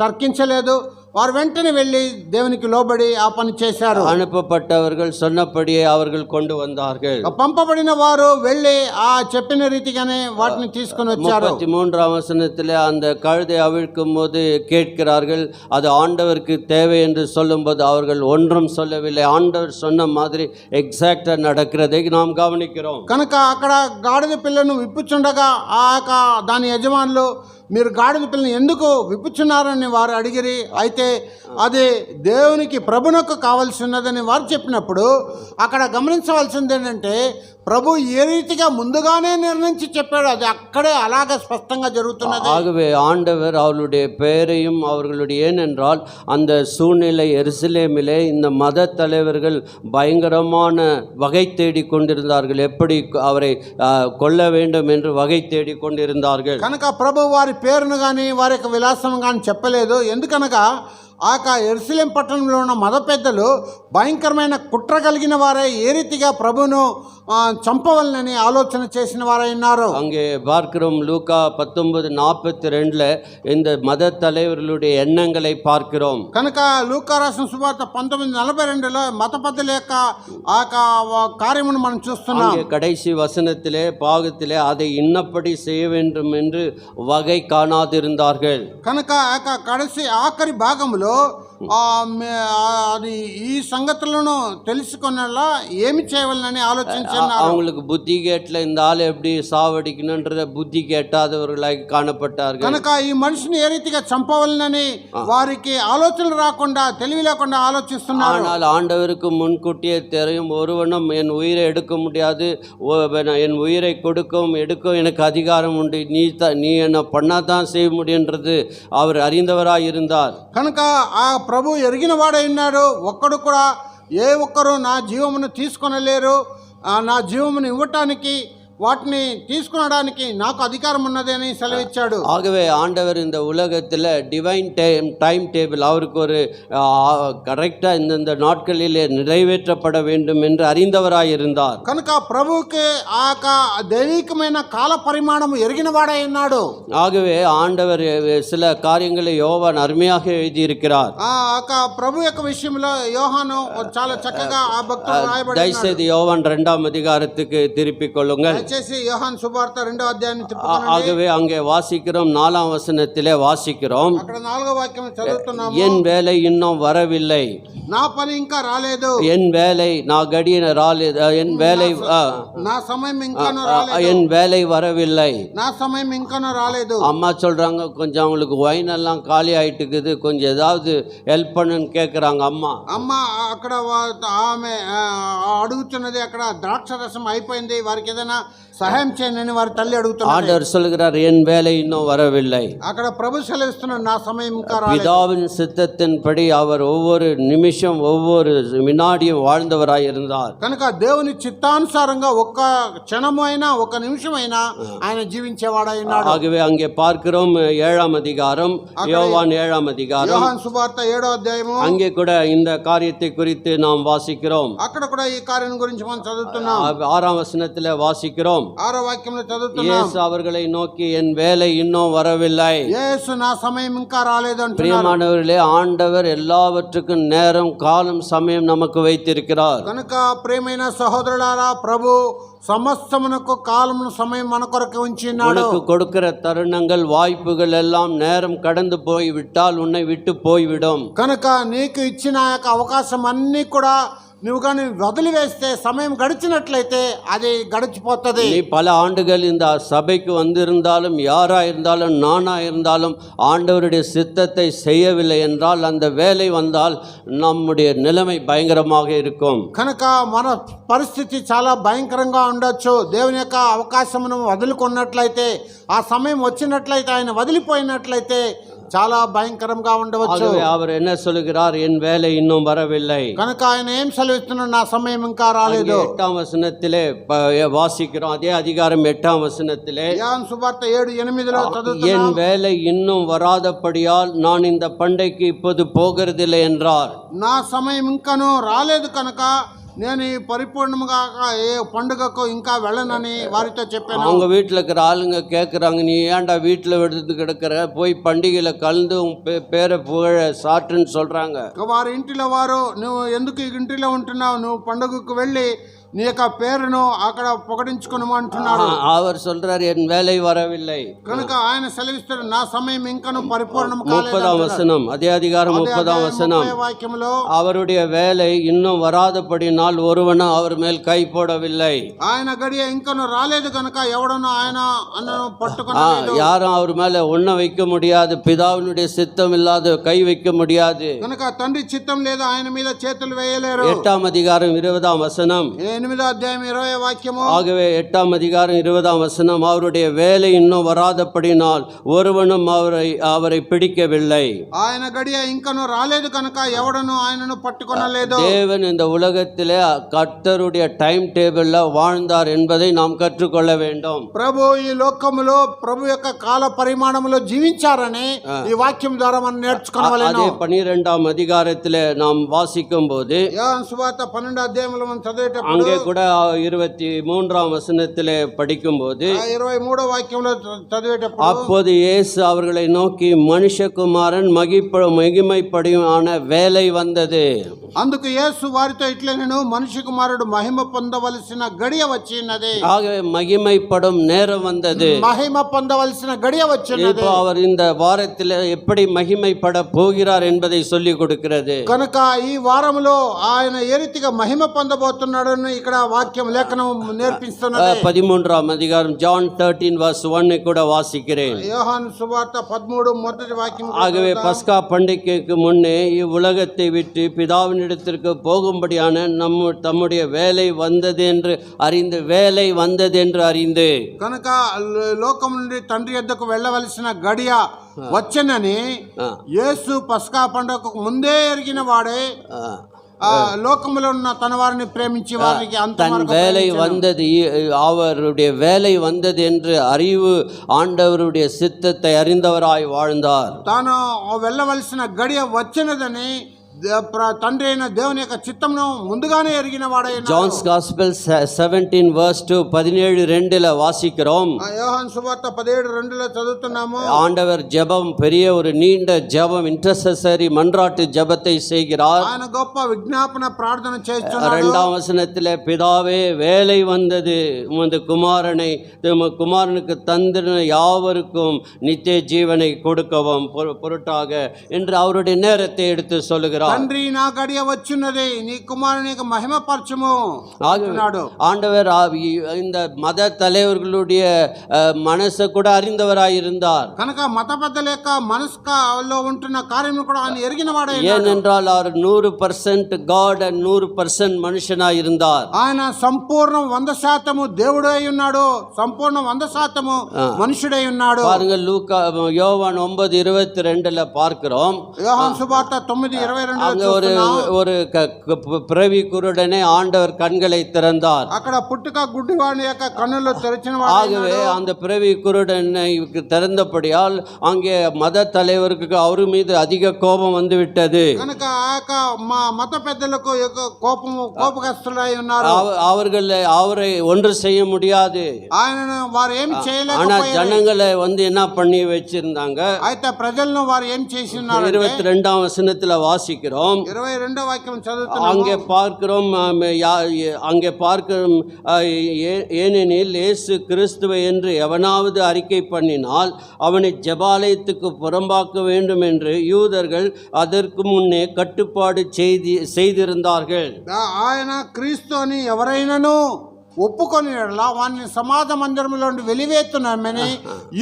తర్కించలేదు. వారు వెంటనే వెళ్ళి దేవునికి లోబడి ఆ పని చేశారు.
அனுப்பப்பட்டவர்கள் சொன்னபடியே அவர்கள் கொண்டு வந்தார்கள்.
పంపబడిన వారు వెళ్ళి ఆ చెప్పిన రీతిగానే వాటిని తీసుకొని వచ్చారు.
33ஆம் வசனத்தில் அந்த கழுதை அவிழ்க்கும் போது கேட்கிறார்கள், அது ஆண்டவருக்கு தேவை என்று சொல்லும்போது அவர்கள் ஒன்றும் சொல்லவில்லை. ஆண்டவர் சொன்ன மாதிரி எக்ஸாக்டா நடக்கிறதை நாம் கவனிக்கிறோம்.
కనుక అక్కడ గాడిద పిల్లను విప్పుచుండగా ఆ దాని యజమానులు, మీరు గాడిద పిల్లని ఎందుకు విప్పుచున్నారని వారు అడిగిరి. అయితే అది దేవునికి ప్రభునకు కావాల్సి ఉన్నదని వారు చెప్పినప్పుడు అక్కడ గమనించవలసింది ఏంటంటే, ప్రభు ఏ రీతిగా ముందుగానే నిర్ణయించి చెప్పాడు, అది అక్కడే అలాగే స్పష్టంగా జరుగుతున్నది.
ஆகவே ஆண்டவர் அவர்களுடைய பெயரையும் அவர்களுடைய, ஏனென்றால் அந்த சூழ்நிலை எருசலேமிலே இந்த மத தலைவர்கள் பயங்கரமான வகை தேடி கொண்டிருந்தார்கள், எப்படி அவரை கொல்ல வேண்டும் என்று வகை தேடி கொண்டிருந்தார்கள்.
కనుక ప్రభు వారి పేరును కానీ వారి యొక్క విలాసం కానీ చెప్పలేదు. ఎందుకనగా ఆ యెరూషలేం పట్టణంలో ఉన్న మత పెద్దలు భయంకరమైన కుట్ర కలిగిన వారే ఏ రీతిగా ప్రభును చంపవలనని ఆలోచన చేసిన వారై ఉన్నారు.
அங்கே பார்க்கிறோம், லூக்கா 19:42 இந்த மத தலைவர்களுடைய எண்ணங்களை பார்க்கிறோம்.
కనుక లూకా రాసిన సువార్త 19:42లో మత పెద్దల యొక్క ఆ కార్యమును మనం చూస్తున్నాం.
அங்கே கடைசி வசனத்திலே பாகத்திலே அதை இன்னப்படி செய்ய வேண்டும் என்று வகை காணாதிருந்தார்கள்.
కనుక కடைసి ఆఖరి భాగంలో అది ఈ సంగతులను తెలుసుకునేలా ఏమి చేయవాలని ఆలోచించారు.
அவங்களுக்கு புத்தி கேட்டல, இந்த ஆள் எப்படி சாவடிக்கணும்ன்றத புத்தி கேட்டாதவர்களாக காணப்பட்டார்கள்.
కనుక ఈ మనిషిని ఏ రీతిగా చంపవాలని వారికి ఆలోచనలు రాకుండా, తెలివి లేకుండా ఆలోచిస్తున్నారు.
ஆனால் ஆண்டவருக்கு முன்கூட்டியே தெரியும், ஒருவனும் என் உயிரை எடுக்க முடியாது, என் உயிரை கொடுக்கவும் எடுக்கவும் எனக்கு அதிகாரம் உண்டு, நீ என்ன பண்ணாதான் செய்ய முடியுன்றது அவர் அறிந்தவராய் இருந்தார்.
కనుక ఆ ప్రభు ఎరిగిన వాడై ఉన్నాడు. ఒక్కడు కూడా, ఏ ఒక్కరు నా జీవమును తీసుకొనలేరు, నా జీవమును ఇవ్వటానికి వాటిని తీసుకునడానికి నాకు అధికారం ఉన్నది అని సెలవిచ్చాడు.
ஆகவே ஆண்டவர் இந்த உலகத்தில் டிவைன் டைம் டேபிள் அவருக்கு ஒரு கரெக்டாக இந்தந்த நாட்களிலே நிறைவேற்றப்பட வேண்டும் என்று அறிந்தவராய் இருந்தார்.
కనుక ప్రభువుకి ఆ యొక్క దైవికమైన కాల పరిమాణము ఎరిగిన వాడై ఉన్నాడు.
ஆகவே ஆண்டவர் சில காரியங்களை யோவான் அருமையாக எழுதியிருக்கிறார்.
ఆ యొక్క ప్రభు యొక్క విషయంలో యోహాను చాలా చక్కగా ఆ భక్తుడు రాయబడి
தயவுசெய்து யோவான் 2ஆம் அதிகாரத்துக்கு திருப்பிக் கொள்ளுங்கள்.
దయచేసి యోహాను సువార్త 2వ అధ్యాయాన్ని తిప్పుకోండి.
ஆகவே அங்கே வாசிக்கிறோம், 4ஆம் வசனத்திலே வாசிக்கிறோம்,
అక్కడ 4వ వాక్యం చదువుతున్నాము.
என் வேலை இன்னும் வரவில்லை,
నా పని ఇంకా రాలేదు,
என் வேலை நான் கடின ராలేదు, என் வேலை
నా సమయం ఇంకాను రాలేదు,
என் வேலை வரவில்லை.
నా సమయం ఇంకాను రాలేదు.
அம்மா சொல்றாங்க, கொஞ்சம் அவங்களுக்கு ஒயின் எல்லாம் காலி ஆயிட்டுக்குது, கொஞ்சம் ஏதாவது ஹெல்ப் பண்ணுன்னு கேட்குறாங்க அம்மா.
అమ్మ అక్కడ ఆమె అడుగుతున్నది, అక్కడ ద్రాక్ష రసం అయిపోయింది, వారికి ఏదైనా సహాయం చేయండి వారి తల్లి అడుగుతున్నారు.
ஆண்டவர் சொல்கிறார், என் வேலை இன்னும் வரவில்லை.
అక్కడ ప్రభు సెలవిస్తున్నాడు, నా సమయం ఇంకా రాలేదు.
பிதாவின் சித்தத்தின்படி அவர் ஒவ்வொரு நிமிஷம் ஒவ்வொரு வினாடியும் வாழ்ந்தவராய் இருந்தார்.
కనుక దేవుని చిత్తానుసారంగా ఒక్క క్షణము అయినా ఒక్క నిమిషం అయినా ఆయన జీవించేవాడై ఉన్నాడు.
ஆகவே அங்கே பார்க்கிறோம் 7ஆம் அதிகாரம், யோவான் 7ஆம் அதிகாரம்,
యోహాను సువార్త 7వ అధ్యాయము.
அங்கே கூட இந்த காரியத்தை குறித்து நாம் வாசிக்கிறோம்.
అక్కడ కూడా ఈ కార్యం గురించి మనం చదువుతున్నాం.
6ஆம் வசனத்தில் வாசிக்கிறோம்,
6వ వాక్యంలో చదువుతున్నాం.
இயேசு அவர்களை நோக்கி, என் வேலை இன்னும் வரவில்லை.
యేసు నా సమయం ఇంకా రాలేదు అంటున్నారు.
பிரியமானவர்களே, ஆண்டவர் எல்லாவற்றுக்கும் நேரம், காலம், சமயம் நமக்கு வைத்திருக்கிறார்.
కనుక ప్రియమైన సహోదరులారా, ప్రభు సమస్తమునకు కాలమును సమయం మన కొరకు ఉంచినాడు.
உனக்கு கொடுக்கிற தருணங்கள், வாய்ப்புகள் எல்லாம் நேரம் கடந்து போய் விட்டால் உன்னை விட்டு போய்விடும்.
కనుక నీకు ఇచ్చిన యొక్క అవకాశం అన్నీ కూడా నువ్వు కానీ వదిలివేస్తే, సమయం గడిచినట్లయితే అది గడిచిపోతుంది.
நீ பல ஆண்டுகள் இந்த சபைக்கு வந்திருந்தாலும், யாரா இருந்தாலும், நானா இருந்தாலும், ஆண்டவருடைய சித்தத்தை செய்யவில்லை என்றால், அந்த வேலை வந்தால் நம்முடைய நிலைமை பயங்கரமாக இருக்கும்.
కనుక మన పరిస్థితి చాలా భయంకరంగా ఉండొచ్చు. దేవుని యొక్క అవకాశమును వదులుకున్నట్లయితే, ఆ సమయం వచ్చినట్లయితే, ఆయన వదిలిపోయినట్లయితే చాలా భయంకరంగా ఉండవచ్చు.
ஆகவே அவர் என்ன சொல்கிறார், என் வேலை இன்னும் வரவில்லை.
కనుక ఆయన ఏం సెలవిస్తున్నాడు, నా సమయం ఇంకా రాలేదు.
8ஆம் வசனத்திலே வாசிக்கிறோம், அதே அதிகாரம் 8ஆம் வசனத்திலே,
యోహాను సువార్త 7:8లో
என்
చదువుతున్నాం.
வேலை இன்னும் வராதபடியால் நான் இந்த பண்டைக்கு இப்போது போகிறதில்லை என்றார்.
నా సమయం ఇంకాను రాలేదు కనుక నేను ఈ పరిపూర్ణంగా ఏ పండుగకు ఇంకా వెళ్ళనని వారితో చెప్పాను.
அவங்க வீட்டில் இருக்கிற ஆளுங்க கேட்குறாங்க, நீ ஏன்டா வீட்டில் விடுத்து கிடக்கிற, போய் பண்டிகையில் கலந்து உன் பேரை புகழ சாட்டுன்னு சொல்கிறாங்க.
వారి ఇంటిలో వారు, నువ్వు ఎందుకు ఈ ఇంటిలో ఉంటున్నావు, నువ్వు పండుగకు వెళ్ళి నీ యొక్క పేరును అక్కడ పొగడించుకును అంటున్నారు.
அவர் சொல்றார், என் வேலை வரவில்லை.
కనుక ఆయన సెలవిస్తాడు, నా సమయం ఇంకను పరిపూర్ణం కాలేదు.
30ஆம் வசனம், அதே அதிகாரம் 30ஆம் வசனம்,
వాక్యంలో
அவருடைய வேலை இன்னும் வராதபடினால் ஒருவனும் அவர் மேல் கை போடவில்லை.
ఆయన గడియ ఇంకను రాలేదు కనుక ఎవడను ఆయన అన్నను పట్టుకునలేదు.
யாரும் அவர் மேல ஒன்னும் வைக்க முடியாது, பிதாவினுடைய சித்தம் இல்லாத கை வைக்க முடியாது.
కనుక తండ్రి చిత్తం లేదు, ఆయన మీద చేతులు వేయలేరు.
8ஆம் அதிகாரம் 20ஆம் வசனம்,
8వ అధ్యాయం 20వ వాక్యము.
ஆகவே 8ஆம் அதிகாரம் 20ஆம் வசனம், அவருடைய வேலை இன்னும் வராதபடினால் ஒருவனும் அவரை பிடிக்கவில்லை.
ఆయన గడియ ఇంకను రాలేదు కనుక ఎవడను ఆయనను పట్టుకొనలేదు.
தேவன் இந்த உலகத்திலே கர்த்தருடைய டைம் டேபிள்ல வாழ்ந்தார் என்பதை நாம் கற்றுக்கொள்ள வேண்டும்.
ప్రభు ఈ లోకములో ప్రభు యొక్క కాల పరిమాణములో జీవించారని ఈ వాక్యం ద్వారా మనం నేర్చుకోవాలను.
அதே 12ஆம் அதிகாரத்திலே நாம் வாசிக்கும் போது,
యోహాను సువార్త 12వ అధ్యాయంలో మనం చదివేటప్పుడు,
அங்கே கூட 23ஆம் வசனத்திலே படிக்கும்போது,
23వ వాక్యంలో చదివేటప్పుడు,
அப்போது இயேசு அவர்களை நோக்கி, மனுஷகுமாரன் மகிமைப்படியான வேலை வந்தது.
అందుకు యేసు వారితో ఇట్లా, నేను మనిషి కుమారుడు మహిమ పొందవలసిన గడియ వచ్చినది.
ஆகவே மகிமைப்படும் நேரம் வந்தது.
మహిమ పొందవలసిన గడియ వచ్చినది.
இப்போ அவர் இந்த வாரத்தில் எப்படி மகிமைப்பட போகிறார் என்பதை சொல்லிக் கொடுக்கிறது.
కనుక ఈ వారములో ఆయన ఏ రీతిగా మహిమ పొందబోతున్నాడని ఇక్కడ వాక్యం లేఖనం నేర్పిస్తున్నది.
13ஆம் அதிகாரம் John 13:1 கூட வாசிக்கிறேன்.
యోహాను సువార్త 13 మొదటి వాక్యం.
ஆகவே பஸ்கா பண்டிகைக்கு முன்னே இவ்வுலகத்தை விட்டு பிதாவினிடத்திற்கு போகும்படியான தம்முடைய வேலை வந்தது என்று அறிந்து
కనుక లోకం నుండి తండ్రి యొద్దకు వెళ్ళవలసిన గడియ వచ్చనని యేసు పస్కా పండుగకు ముందే ఎరిగిన వాడే లోకములో ఉన్న తన వారిని ప్రేమించి వారికి అంత
தன் வேலை வந்தது, அவருடைய வேலை வந்தது என்று அறிவு ஆண்டவருடைய சித்தத்தை அறிந்தவராய் வாழ்ந்தார்.
తాను వెళ్ళవలసిన గడియ వచ్చినదని తండ్రి అయిన దేవుని యొక్క చిత్తమును ముందుగానే ఎరిగిన వాడై
John's Gospel 17 verse 2 17:2 வாசிக்கிறோம்.
யோவான் சுவார்த்தை 17:2 చదువుతున్నాము.
ஆண்டவர் ஜெபம், பெரிய ஒரு நீண்ட ஜெபம், இன்டர்செசரி மன்றாட்டு ஜெபத்தை செய்கிறார்.
ఆయన గొప్ప విజ్ఞాపన ప్రార్థన చేస్తున్నాడు.
இரண்டாம் வசனத்திலே, பிதாவே வேலை வந்தது, உமது குமாரனுக்கு தந்தின யாவருக்கும் நித்திய ஜீவனை கொடுக்கவும் பொருட்டாக என்று அவருடைய நேரத்தை எடுத்து சொல்லுகிறார்.
తండ్రి నా గడియ వచ్చున్నది, నీ కుమారునికి మహిమపరచుము అంటున్నాడు.
ஆண்டவர் இந்த மத தலைவர்களுடைய మనసు కూడా அறிந்தவராய் இருந்தார்.
కనుక మత పెద్దల యొక్క మనసులో ఉంటున్న కార్యము కూడా ఆయన ఎరిగిన వాడే.
ஏனென்றால் அவர் 100% గాడ్ అండ్ 100% మనుషనాய் இருந்தார்.
ఆయన సంపూర్ణ 100% దేవుడై ఉన్నాడు, సంపూర్ణ 100% మనుషుడై ఉన్నాడు.
பாருங்கள், யோவான் 9:22 பார்க்கிறோம்.
யோவான் சுவார்த்தை 9:22
அங்க ஒரு பிறவி குருடனை ஆண்டவர் கண்களை திறந்தார்.
అక్కడ పుట్టుక గుడ్డివాని యొక్క కన్నులు తెరిచిన వాడు.
ஆகவே அந்த பிறவி குருடனை திறந்தபடியால் அங்கே மத தலைவருக்கு அவர் மீது அதிக கோபம் வந்து விட்டது.
కనుక ఆ యొక్క మత పెద్దలకు కోపగస్తులై ఉన్నారు.
அவரை ஒன்று செய்ய முடியாது.
ఆయనను వారు ఏం చేయలేక,
ஆனா ஜனங்களை என்ன பண்ணி வச்சிருந்தாங்க.
అయితే ప్రజలను వారు ఏం చేసి ఉన్నారు.
22ஆம் வசனத்துல வாசிக்கிறோம்.
22వ వాక్యం చదువుతున్నాము.
அங்கே பார்க்கிறோம், ஏனெனில் இயேசு கிறிஸ்துவை என்று எவனாவது அறிக்கை பண்ணினால் அவனை ஜெபாலயத்துக்கு புறம்பாக்க வேண்டும் என்று யூதர்கள் அதற்கு முன்னே கட்டுப்பாடு செய்திருந்தார்கள்.
ఆయన క్రీస్తు అని ఎవరైనాను ఒప్పుకొని వారిని సమాజ మందిరంలో వెలివేస్తున్నామని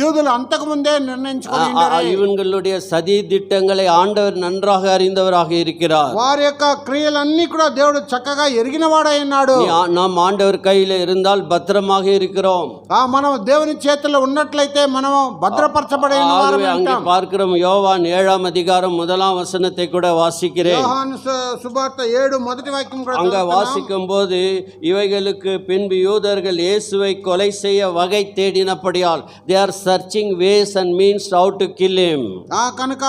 యూదులు అంతకు ముందే నిర్ణయించుకున్నారు.
இவங்களுடைய சதி திட்டங்களை ஆண்டவர் நன்றாக அறிந்தவராக இருக்கிறார்.
వారి యొక్క క్రియలన్నీ కూడా దేవుడు చక్కగా ఎరిగిన వాడై ఉన్నాడు.
நாம் ஆண்டவர் கையில இருந்தால் பத்திரமாக இருக்கிறோம்.
మనం దేవుని చేతిలో ఉన్నట్లయితే మనం భద్రపరచబడిన వారమే.
அங்கே பார்க்கிறோம், யோவான் 7ஆம் அதிகாரம் 1ஆம் வசனத்தை கூட வாசிக்கிறேன்.
யோவான் சுவார்த்தை 7 మొదటి వాక్యం కూడా
அங்க வாசிக்கும் போது, இவைகளுக்கு பின்பு யூதர்கள் இயேசுவை கொலை செய்ய வகை தேடினபடியால் they are searching ways and means how to kill him.
కనుక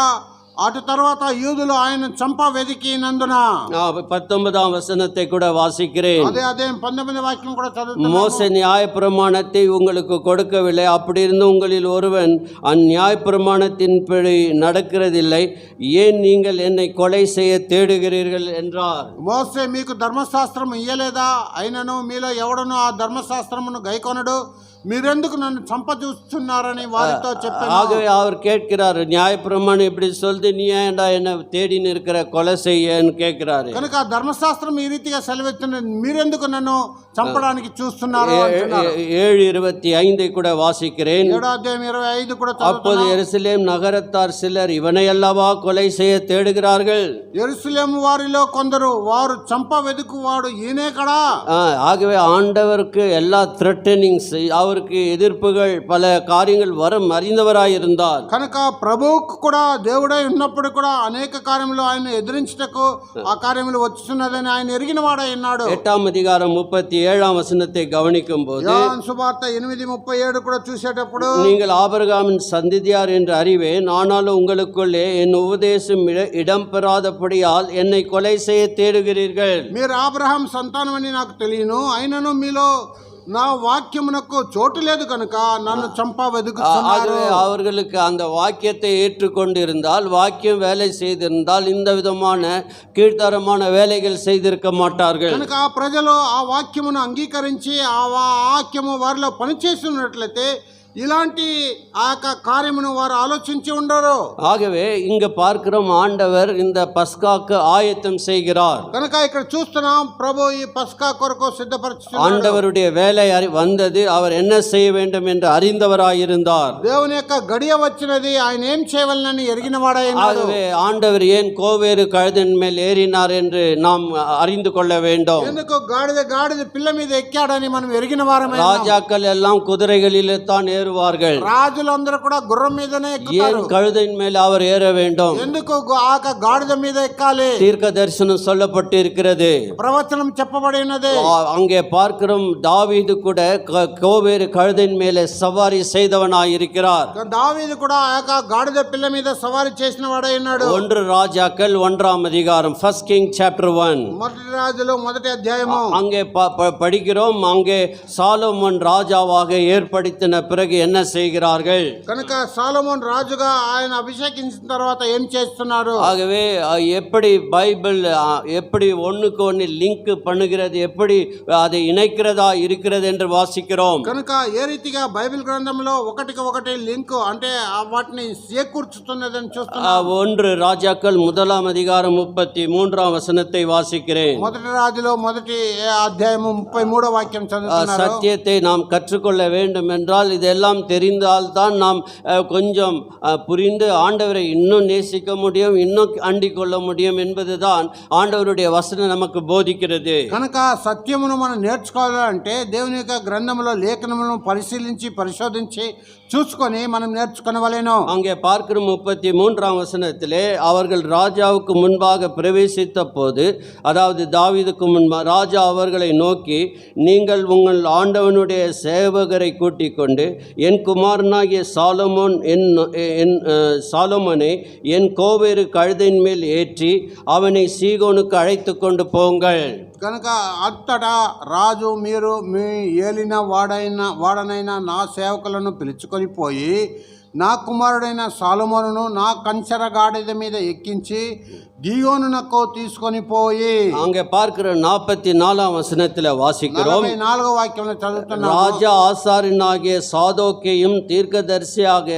అటు తర్వాత యూదులు ఆయన చంప వెదికినందున
19ஆம் வசனத்தை கூட வாசிக்கிறேன்.
అదే 19వ వాక్యం కూడా చదువుతున్నాము.
மோசே நியாயப்பிரமாணத்தை உங்களுக்கு கொடுக்கவில்லை, அப்படி இருந்து உங்களில் ஒருவன் அந்நியாயப்பிரமாணத்தின்படி நடக்கிறதில்லை, ஏன் நீங்கள் என்னை கொலை செய்ய தேடுகிறீர்கள் என்றார்.
మోసే మీకు ధర్మశాస్త్రం ఇయ్యలేదా, అయినను మీలో ఎవడను ఆ ధర్మశాస్త్రమును గైకొనడు, మీరెందుకు నన్ను చంప చూస్తున్నారని వారితో చెప్పారు.
ஆகவே அவர் கேட்கிறார், நியாயப்பிரமாணம் இப்படி சொல்லுது, நீ ஏன்டா என்ன தேடின்னு இருக்கிற, கொலை செய்யன்னு கேட்கிறாரு.
కనుక ధర్మశాస్త్రం ఈ రీతిగా సెలవిస్తున్నది, మీరెందుకు నన్ను చంపడానికి చూస్తున్నారు అంటున్నారు.
7:25 கூட வாசிக்கிறேன்.
7:25 కూడా
அப்போது எருசலேம் நகரத்தார் சிலர் இவனை அல்லவா கொலை செய்ய தேடுகிறார்கள்.
எருசலேம் வாரிలో కొందరు వారు చంప వెదుకువాడు ఈయనే కదా.
ஆகவே ஆண்டவருக்கு எல்லா த்ரெட்டனிங்ஸ், அவருக்கு எதிர்ப்புகள், பல காரியங்கள் வரும் அறிந்தவராயிருந்தார்.
కనుక ప్రభువుకు కూడా దేవుడై ఉన్నప్పుడు కూడా అనేక కార్యములు ఆయన ఎదిరించుటకు ఆ కార్యములు వచ్చుతున్నదని ఆయన ఎరిగిన వాడై ఉన్నాడు.
8ஆம் அதிகாரம் 37ஆம் வசனத்தை கவனிக்கும் போது,
யோவான் சுவார்த்தை 8:37 కూడా చూసేటప్పుడు,
நீங்கள் ஆபிரகாமின் சந்ததியார் என்று அறிவேன், ஆனாலும் உங்களுக்குள்ளே என் உபதேசம் இடம் பெறாதபடியால் என்னை கொலை செய்ய தேடுகிறீர்கள்.
మీరు అబ్రహాం సంతానం అని నాకు తెలియను, అయినను మీలో నా వాక్యమునకు చోటు లేదు కనుక నన్ను చంప వెదుకుతున్నారు.
அவர்களுக்கு அந்த வாக்கியத்தை ஏற்றுக்கொண்டிருந்தால், வாக்கியம் வேலை செய்திருந்தால் இந்த விதமான கீழ்த்தரமான வேலைகள் செய்திருக்க மாட்டார்கள்.
కనుక ఆ ప్రజలు ఆ వాక్యమును అంగీకరించి ఆ వాక్యము వారిలో పనిచేస్తున్నట్లయితే ఇలాంటి ఆ కార్యమును వారు ఆలోచించి ఉండరు.
ஆகவே இங்க பார்க்கிறோம், ஆண்டவர் இந்த பஸ்காக்கு ஆயத்தம் செய்கிறார்.
కనుక ఇక్కడ చూస్తున్నాం, ప్రభు ఈ పస్కా కొరకు సిద్ధపరుచుచున్నాడు.
ஆண்டவருடைய வேலை வந்தது, அவர் என்ன செய்ய வேண்டும் என்று அறிந்தவராயிருந்தார்.
దేవుని యొక్క గడియ వచ్చినది, ఆయన ఏం చేయవలనని ఎరిగిన వాడై ఉన్నాడు.
ஆகவே ஆண்டவர் ஏன் கோவேறு கழுதின் மேல் ஏறினார் என்று நாம் அறிந்து கொள்ள வேண்டும்.
ఎందుకు గాడిద పిల్ల మీద ఎక్కాడని మనం ఎరిగిన వారమే.
ராஜாக்கள் எல்லாம் குதிரைகளிலே தான் ஏறுவார்கள்.
రాజులందరూ కూడా గుర్రం మీదనే ఎక్కుతారు.
ஏன் கழுதையின் மேல் அவர் ஏற வேண்டும்?
ఎందుకు ఆ గాడిద మీద ఎక్కాలి?
தீர்க்க தரிசனம் சொல்லப்பட்டு இருக்கிறது.
ప్రవచనం చెప్పబడినది.
அங்கே பார்க்கிறோம், தாவீது கூட கோவேறு கழுதையின் மேலே சவாரி செய்தவனாய் இருக்கிறார்.
దావీదు కూడా ఆ యొక్క గాడిద పిల్ల మీద సవారీ చేసిన వాడై ఉన్నాడు.
1 ராஜாக்கள் 1ஆம் அதிகாரம், 1 King chapter 1.
మొదటి రాజులు 1వ అధ్యాయము.
அங்கே படிக்கிறோம், அங்கே சாலோமோன் ராஜாவாக ஏற்படுத்தின பிறகு என்ன செய்கிறார்கள்?
కనుక సాలొమోన్ రాజుగా ఆయన అభిషేకించిన తర్వాత ఏం చేస్తున్నారు?
ஆகவே எப்படி பைபிள் எப்படி ஒண்ணுக்கு ஒன்று லிங்க் பண்ணுகிறது, எப்படி அதை இணைக்கிறதா இருக்கிறது என்று வாசிக்கிறோம்.
కనుక ఏ రీతిగా బైబిల్ గ్రంథంలో ఒకటికి ఒకటి లింక్ అంటే వాటిని చేకూర్చుతున్నదని చూస్తున్నాం.
1 ராஜாக்கள் 1ஆம் அதிகாரம் 33ஆம் வசனத்தை வாசிக்கிறேன்.
మొదటి రాజులో మొదటి అధ్యాయము 33వ వాక్యం చదువుతున్నారు.
சத்தியத்தை நாம் கற்றுக்கொள்ள வேண்டும் என்றால் இதெல்லாம் தெரிந்தால்தான் நாம் கொஞ்சம் புரிந்து ஆண்டவரை இன்னும் நேசிக்க முடியும், இன்னும் அண்டிக் கொள்ள முடியும் என்பதுதான் ஆண்டவருடைய வசனம் நமக்கு போதிக்கிறது.
కనుక సత్యమును మనం నేర్చుకోవాలంటే దేవుని యొక్క గ్రంథంలో లేఖనములను పరిశీలించి పరిశోధించి చూసుకొని మనం నేర్చుకొనవలెను.
அங்கே பார்க்கிற 33ஆம் வசனத்திலே அவர்கள் ராஜாவுக்கு முன்பாக பிரவேசித்த போது, அதாவது தாவீதுக்கு முன்பாக ராஜா அவர்களை நோக்கி, நீங்கள் உங்கள் ஆண்டவனுடைய சேவகரை கூட்டிக் கொண்டு என் குமாரனாகிய சாலோமோனை என் கோவேறு கழுதையின் மேல் ஏற்றி அவனை சீகோனுக்கு அழைத்து கொண்டு போங்கள்.
కనుక అంతటా రాజు, మీరు మీ ఏలిన వాడనైన నా సేవకులను పిలుచుకొని పోయి నా కుమారుడైన సాలొమోనును నా కంచెర గాడిద మీద ఎక్కించి గీయోనునకు తీసుకొని పోయి.
அங்கே பார்க்கிற 44ஆம் வசனத்தில் வாசிக்கிறோம்.
44వ వాక్యంలో చదువుతున్నాం.
ராஜா ஆசாரியனாகிய சாதோக்கையும் தீர்க்கதரிசியாகிய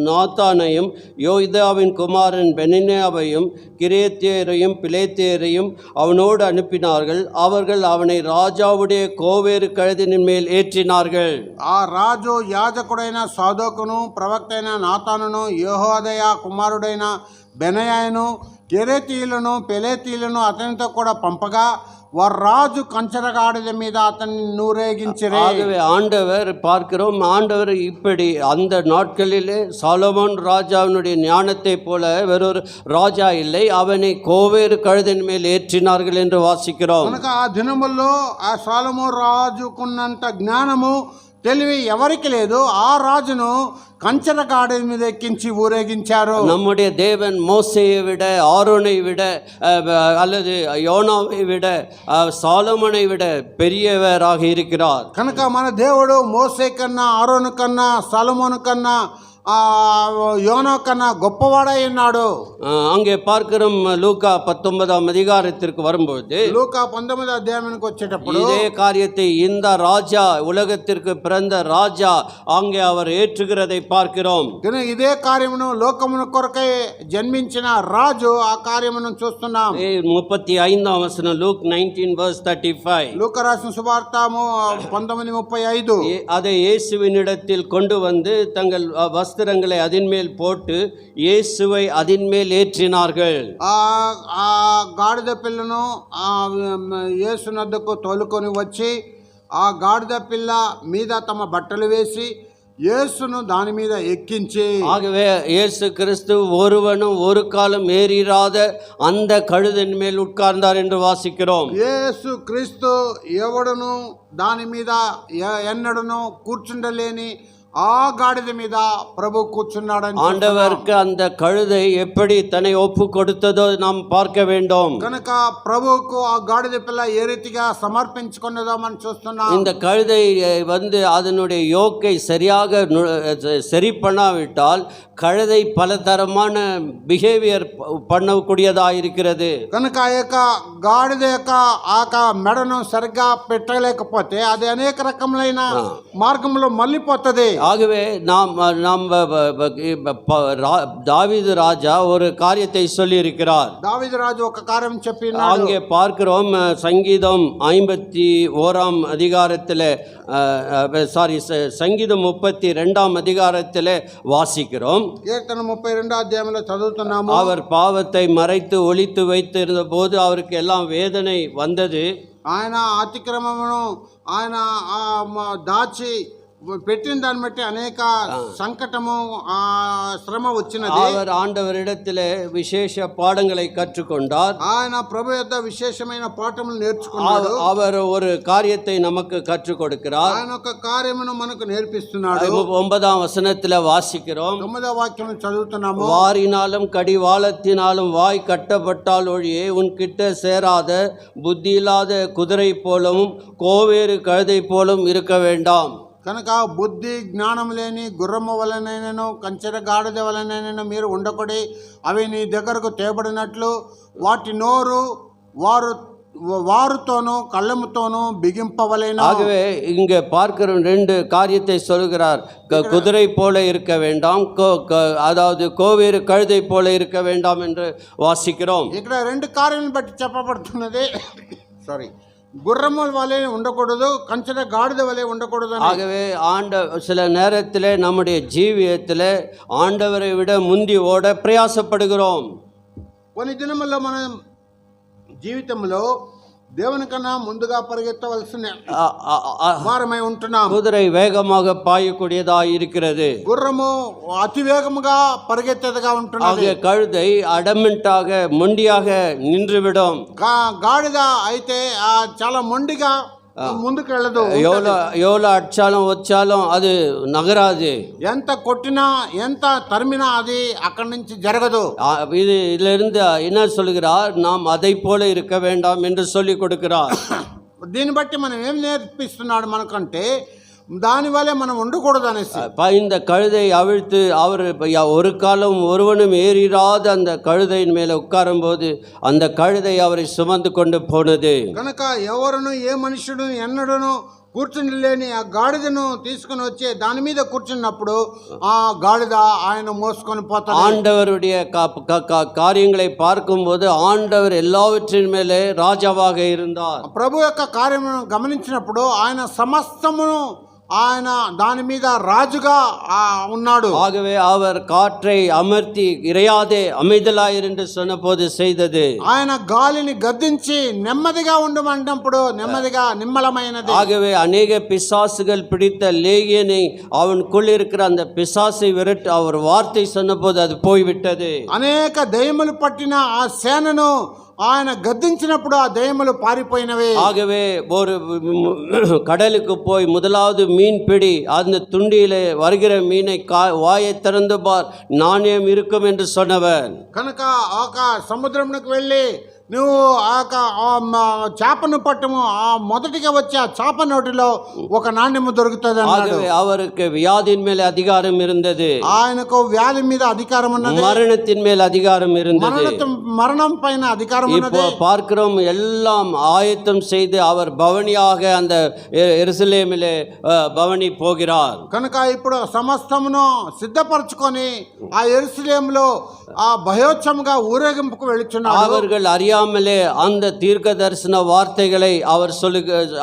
நாத்தானையும் யோய்தாவின் குமாரன் பெனியாவையும் கிரேத்தியரையும் பிலேத்தியரையும் அவனோடு அனுப்பினார்கள். அவர்கள் அவனை ராஜாவுடைய கோவேறு கழுதின் மேல் ஏற்றினார்கள்.
ఆ రాజు యాజకుడైన సాదోకును ప్రవక్తైన నాతానును యెహోయాదా కుమారుడైన బెనయాను కెరేతీయులను పెలేతీయులను అతనితో కూడా పంపగా వారు రాజు కంచరగాడిద మీద అతన్ని నూరేగించిరి.
ஆகவே ஆண்டவர் பார்க்கிறோம், ஆண்டவர் இப்படி அந்த நாட்களிலே சாலமோன் ராஜாவினுடைய ஞானத்தை போல வேறொரு ராஜா இல்லை, அவனை கோவேறு கழுதின் மேல் ஏற்றினார்கள் என்று வாசிக்கிறோம்.
కనుక ఆ దినముల్లో ఆ సాలొమోను రాజుకున్నంత జ్ఞానము తెలివి ఎవరికి లేదు. ఆ రాజును కంచెర గాడిద మీద ఎక్కించి ఊరేగించారు.
நம்முடைய தேவன் மோசேயை விட, ஆரோனை விட, அல்லது யோனாவை விட, சாலமோனை விட பெரியவராக இருக்கிறார்.
కనుక మన దేవుడు మోసే కన్నా, ఆరోను కన్నా, సాలొమోను కన్నా, யோனா கన్నా గొప్పవాడై ఉన్నాడు.
அங்கே பார்க்கிறோம், லூக்கா 19ஆம் அதிகாரத்திற்கு வரும்போது,
லூக்கா 19వ అధ్యాయానికి వచ్చేటప్పుడు
இதே காரியத்தை இந்த ராஜா, உலகத்திற்கு பிறந்த ராஜா, அங்கே அவர் ஏற்றுகிறதை பார்க்கிறோம்.
ఇదే కార్యమును లోకమును కొరకై జన్మించిన రాజు ఆ కార్యమును చూస్తున్నాం.
35ஆம் வசனம், லூக் 19:35.
లూకా రాసిన సువార్త 19:35.
அதை இயேசுவினிடத்தில் கொண்டு வந்து தங்கள் வஸ்திரங்களை அதின் மேல் போட்டு இயேசுவை அதின் மேல் ஏற்றினார்கள்.
ఆ గాడిద పిల్లను యేసు నద్దకు తోలుకొని వచ్చి ఆ గాడిద పిల్ల మీద తమ బట్టలు వేసి యేసును దాని మీద ఎక్కించి,
ஆகவே இயேசு கிறிஸ்து ஒருவனும் ஒரு காலம் ஏறிராத அந்த கழுதின் மேல் உட்கார்ந்தார் என்று வாசிக்கிறோம்.
యేసు క్రీస్తు ఎవడును దాని మీద ఎన్నడను కూర్చుండలేని ఆ గాడిద మీద ప్రభు కూర్చున్నాడని.
ஆண்டவருக்கு அந்த கழுதை எப்படி தன்னை ஒப்பு கொடுத்ததோ நாம் பார்க்க வேண்டும்.
కనుక ప్రభువుకు ఆ గాడిద పిల్ల ఏ రీతిగా సమర్పించుకున్నదో మనం చూస్తున్నాం.
இந்த கழுதை வந்து அதனுடைய யோக்கை சரியாக சரி பண்ணாவிட்டால் கழுதை பலதரமான பிஹேவியர் பண்ணக்கூடியதாக இருக்கிறது.
కనుక ఆ యొక్క గాడిద యొక్క ఆ మెడను సరిగ్గా పెట్టలేకపోతే అది అనేక రకములైన మార్గంలో మళ్ళీపోతుంది.
ஆகவே நாம் தாவீது ராஜா ஒரு காரியத்தை சொல்லி இருக்கிறார்.
దావీదు రాజు ఒక కార్యం చెప్పినాడు.
அங்கே பார்க்கிறோம், சங்கீதம் 51ஆம் அதிகாரத்தில், சங்கீதம் 32ஆம் அதிகாரத்தில் வாசிக்கிறோம்.
కీర్తన 32వ అధ్యాయంలో చదువుతున్నాము.
அவர் பாவத்தை மறைத்து ஒளித்து வைத்திருந்த போது அவருக்கு எல்லாம் வேதனை வந்தது.
ఆయన అతిక్రమమును ఆయన దాచి పెట్టిన దాన్ని బట్టి అనేక సంకటము శ్రమ వచ్చినది.
அவர் ஆண்டவரிடத்திலே விசேஷ பாடங்களை கற்றுக்கொண்டார்.
ఆయన ప్రభు యొద్ద విశేషమైన పాఠములు నేర్చుకున్నాడు.
அவர் ஒரு காரியத்தை நமக்கு கற்றுக் கொடுக்கிறார்.
ఆయన ఒక కార్యమును మనకు నేర్పిస్తున్నాడు.
9ஆம் வசனத்துல வாசிக்கிறோம்.
9వ వాక్యం చదువుతున్నాము.
வாரினாலும் கடிவாளத்தினாலும் வாய் கட்டப்பட்டால் ஒழியே உன்கிட்ட சேராத புத்தி இல்லாத குதிரை போலவும் கோவேறு கழுதை போலும் இருக்க வேண்டாம்.
కనుక బుద్ధి జ్ఞానం లేని గుర్రము వలనైనను కంచెర గాడిద వలనైనను మీరు ఉండకూడి అవి నీ దగ్గరకు తేబడినట్లు వాటి నోరు వారుతోనూ కళ్ళముతోనూ బిగింపవలెను.
ஆகவே இங்கே பார்க்கிறோம் 2 காரியத்தை சொல்கிறார். குதிரை போல இருக்க வேண்டாம், அதாவது கோவேறு கழுதை போல இருக்க வேண்டாம் என்று வாசிக்கிறோம்.
ఇక్కడ 2 కార్యాలను బట్టి చెప్పబడుతున్నది. సారీ, గుర్రముల వలె ఉండకూడదు, కంచెర గాడిద వలె ఉండకూడదు.
ஆகவே சில நேரத்தில் நம்முடைய ஜீவியத்தில் ஆண்டவரை விட முந்தி ஓட பிரயாசப்படுகிறோம்.
కొన్ని దినముల్లో మనం జీవితంలో దేవుని కన్నా ముందుగా పరిగెత్తవలసిన వారమై ఉంటున్నాం.
குதிரை வேகமாக பாயக்கூடியதாக இருக்கிறது.
గుర్రము అతి వేగముగా పరిగెత్తేదిగా ఉంటున్నది.
கழுதை அடமெண்டாக మొండిயாக நின்றுவிடும்.
గాడిద అయితే చాలా మొండిగా ముందుకు వెళ్ళదు.
எவ்வளோ அடிச்சாலும் வச்சாலும் அது நகராது.
ఎంత కొట్టినా ఎంత తరిమినా అది అక్కడి నుంచి జరగదు.
இதிலிருந்து என்ன சொல்கிறார்? நாம் அதை போல இருக்க வேண்டாம் என்று சொல்லி கொடுக்கிறார்.
దీన్ని బట్టి మనం ఏం నేర్పిస్తున్నాడు మనకంటే దానివల్లే మనం ఉండకూడదు అనేసి.
இந்த கழுதை அவிழ்த்து அவர் ஒரு காலம் ஒருவனும் ஏறிராத அந்த கழுதையின் மேலே உட்காரும் போது அந்த கழுதை அவரை சுமந்து கொண்டு போனது.
కనుక ఎవరును ఏ మనుషుడు ఎన్నడూను కూర్చుని లేని ఆ గాడిదను తీసుకుని వచ్చే దాని మీద కూర్చున్నప్పుడు ఆ గాడిద ఆయన మోసుకొని పోతాడు.
ஆண்டவருடைய காரியங்களை பார்க்கும்போது ஆண்டவர் எல்லாவற்றின் மேலே ராஜாவாக இருந்தார்.
ప్రభు యొక్క కార్యమును గమనించినప్పుడు ఆయన సమస్తమును ఆయన దాని మీద రాజుగా ఉన్నాడు.
ஆகவே அவர் காற்றை அமர்த்தி இறையாதே அமைதலாயிரு என்று சொன்னபோது செய்தது.
ఆయన గాలిని గద్దించి నెమ్మదిగా ఉండమంటప్పుడు నెమ్మదిగా నిమ్మలమైనది.
ஆகவே அநேக பிசாசுகள் பிடித்த லேகியனை அவனுக்குள் இருக்கிற அந்த பிசாசை விரட்டு அவர் வார்த்தை சொன்னபோது அது போய்விட்டது.
అనేక దయ్యములు పట్టిన ఆ సేనను ఆయన గద్దించినప్పుడు ఆ దయ్యములు పారిపోయినవి.
ஆகவே ஒரு கடலுக்கு போய் முதலாவது மீன் பிடி, அந்த துண்டியிலே வருகிற மீனை வாயை திறந்து பார், நாணயம் இருக்கும் என்று சொன்னவன்.
కనుక ఒక సముద్రమునకు వెళ్ళి నువ్వు చేపను పట్టము, ఆ మొదటిగా వచ్చే ఆ చేప నోటిలో ఒక నాణ్యము దొరుకుతుంది అన్నాడు.
அவருக்கு வியாதியின் மேல் அதிகாரம் இருந்தது.
ఆయనకు వ్యాధి మీద అధికారం ఉన్నది.
மரணத்தின் மேல் அதிகாரம் இருந்தது.
மரணம் పైన అధికారం ఉన్నది.
பார்க்கிறோம், எல்லாம் ஆயத்தம் செய்து அவர் பவனியாக அந்த எருசலேமிலே பவனி போகிறார்.
కనుక ఇప్పుడు సమస్తమును సిద్ధపరచుకొని ఆ యెరూషలేములో ఆ భయోత్సవంగా ఊరేగింపుకు వెళుచున్నాడు.
அவர்கள் அறியாமலே அந்த தீர்க்க தரிசன வார்த்தைகளை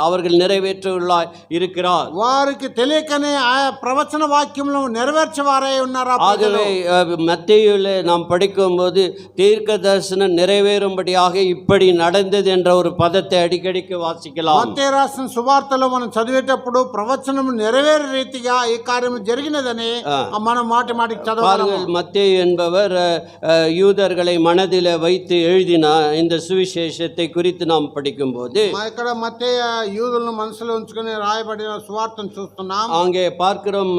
அவர்கள் நிறைவேற்றுள்ளாய் இருக்கிறார்.
వారికి తెలియకనే ఆ ప్రవచన వాక్యములను నెరవేర్చేవారై ఉన్నారు.
ஆகவே மத்தேயுவிலே நாம் படிக்கும்போது தீர்க்க தரிசனம் நிறைவேறும்படியாக இப்படி நடந்தது என்ற ஒரு பதத்தை அடிக்கடிக்கு வாசிக்கலாம்.
మత్తయి రాసిన సువార్తలో మనం చదివేటప్పుడు ప్రవచనం నెరవేరే రీతిగా ఈ కార్యం జరిగినదని మనం మాటి మాటికి చదవాలి.
மத்தேயு என்பவர் யூதர்களை மனதில் வைத்து எழுதின இந்த சுவிசேஷத்தை குறித்து நாம் படிக்கும்போது
ఇక్కడ మత్తయి యూదులను మనసులో ఉంచుకొని రాయబడిన సువార్తను చూస్తున్నాం.
அங்கே பார்க்கிறோம்,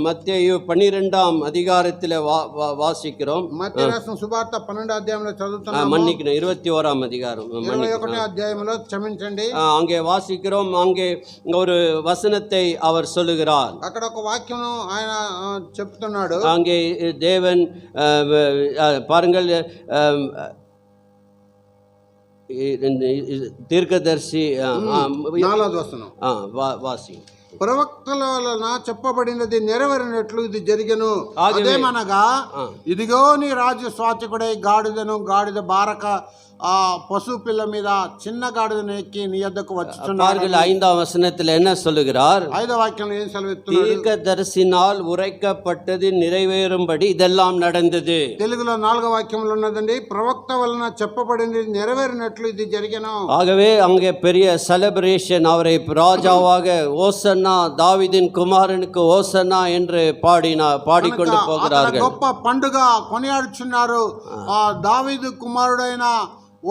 மத்தேயு 12ஆம் அதிகாரத்தில் வாசிக்கிறோம்.
మత్తయి రాసిన సువార్త 12వ అధ్యాయంలో చదువుతున్నాం.
மன்னிக்கணும், 21ஆம் அதிகாரம்,
21వ అధ్యాయంలో క్షమించండి.
அங்கே வாசிக்கிறோம். அங்கே ஒரு வசனத்தை அவர் சொல்லுகிறார்.
అక్కడ ఒక వాక్యం ఆయన చెప్తున్నాడు.
அங்கே தேவன் பாருங்கள், தீர்க்கதரிசி
4వ వచనం
வாசி.
ప్రవక్తల వలన చెప్పబడినది నెరవేరినట్లు ఇది జరిగెను. అదేమనగా, ఇదిగో నీ రాజు స్వాతికుడై గాడిదను గాడిద బారక ఆ పశు పిల్ల మీద చిన్న గాడిదను ఎక్కి నీ యొద్దకు వచ్చుచున్నాడు.
5ஆம் வசனத்தில் என்ன சொல்லுகிறார்?
5వ వాక్యంలో ఏం సెలవిస్తున్నాడు?
தீர்க்கதரிசினால் உரைக்கப்பட்டது நிறைவேறும்படி இதெல்லாம் நடந்தது.
తెలుగులో 4వ వాక్యంలో ఉన్నదండి, ప్రవక్త వలన చెప్పబడినది నెరవేరినట్లు ఇది జరిగెను.
ஆகவே அங்கே பெரிய செலிப்ரேஷன், அவரை ராஜாவாக ஓசன்னா ஓசன்னா தாவீதின் குமாரனுக்கு ஓசன்னா என்று பாடிக்கொண்டு
అక్కడ
போகிறார்கள்.
గొప్ప పండుగ కొనియాడుచున్నారు. ఆ దావీదు కుమారుడైన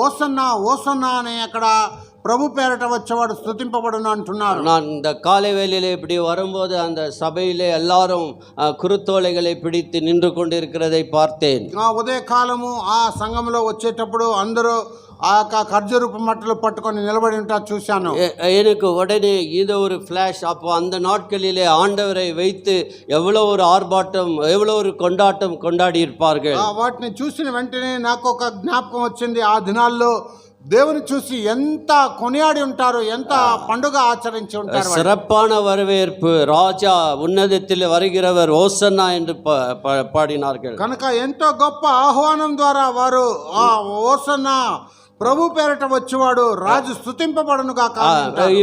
ఓసన్నా ఓసన్నా అని అక్కడ ప్రభు పేరట వచ్చేవాడు స్తుతింపబడును అంటున్నారు.
நான் இந்த காலை வேளையிலே இப்படி வரும்போது அந்த சபையிலே எல்லாரும் குருத்தோலைகளை பிடித்து நின்று கொண்டிருக்கிறதை பார்த்தேன்.
ఆ ఉదయకాలము ఆ సంఘంలో వచ్చేటప్పుడు అందరూ ఆ యొక్క ఖర్జూరపు మట్టలు పట్టుకొని నిలబడి ఉంటా చూశాను.
எனக்கு உடனே இது ஒரு ஃப்ளாஷ். அப்போ அந்த நாட்களிலே ஆண்டவரை வைத்து எவ்வளோ ஒரு ஆர்ப்பாட்டம், எவ்வளோ ஒரு கொண்டாட்டம் கொண்டாடி இருப்பார்கள்.
వాటిని చూసిన వెంటనే నాకు ఒక జ్ఞాపకం వచ్చింది. ఆ దినాల్లో దేవుని చూసి ఎంత కొనియాడి ఉంటారు, ఎంత పండుగ ఆచరించి ఉంటారు.
சிறப்பான வரவேற்பு, ராஜா ఉన్నதத்தில் வருகிறவர் ஓசன்னா என்று பாடினார்கள்.
కనుక ఎంతో గొప్ప ఆహ్వానం ద్వారా వారు ఆ ఓసన్నా ప్రభు పేరట వచ్చేవాడు రాజు స్తుతింపబడును గాక.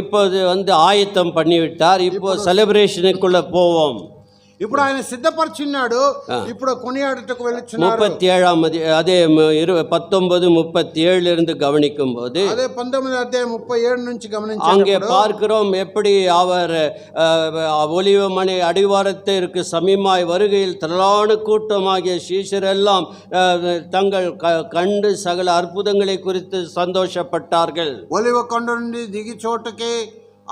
இப்போது ஆயத்தம் பண்ணிவிட்டார். இப்போ செலிப்ரேஷனுக்குள்ள போவோம்.
ఇప్పుడు ఆయన సిద్ధపరిచున్నాడు. ఇప్పుడు కొనియాడుటకు వెళ్ళుచున్నారు.
37 அதே 19:37 இருந்து கவனிக்கும் போது
అదే 19 అధ్యాయం 37 నుంచి గమనించాలి.
அங்கே பார்க்கிறோம் எப்படி அவர் ஒலிவமனை அடிவாரத்திற்கு சமீபமாய் வருகையில் திரளான கூட்டமாகிய சீஷரெல்லாம் தங்கள் கண்டு சகல அற்புதங்களை குறித்து சந்தோஷப்பட்டார்கள்.
ఒలివ కొండ నుండి దిగి చోటుకి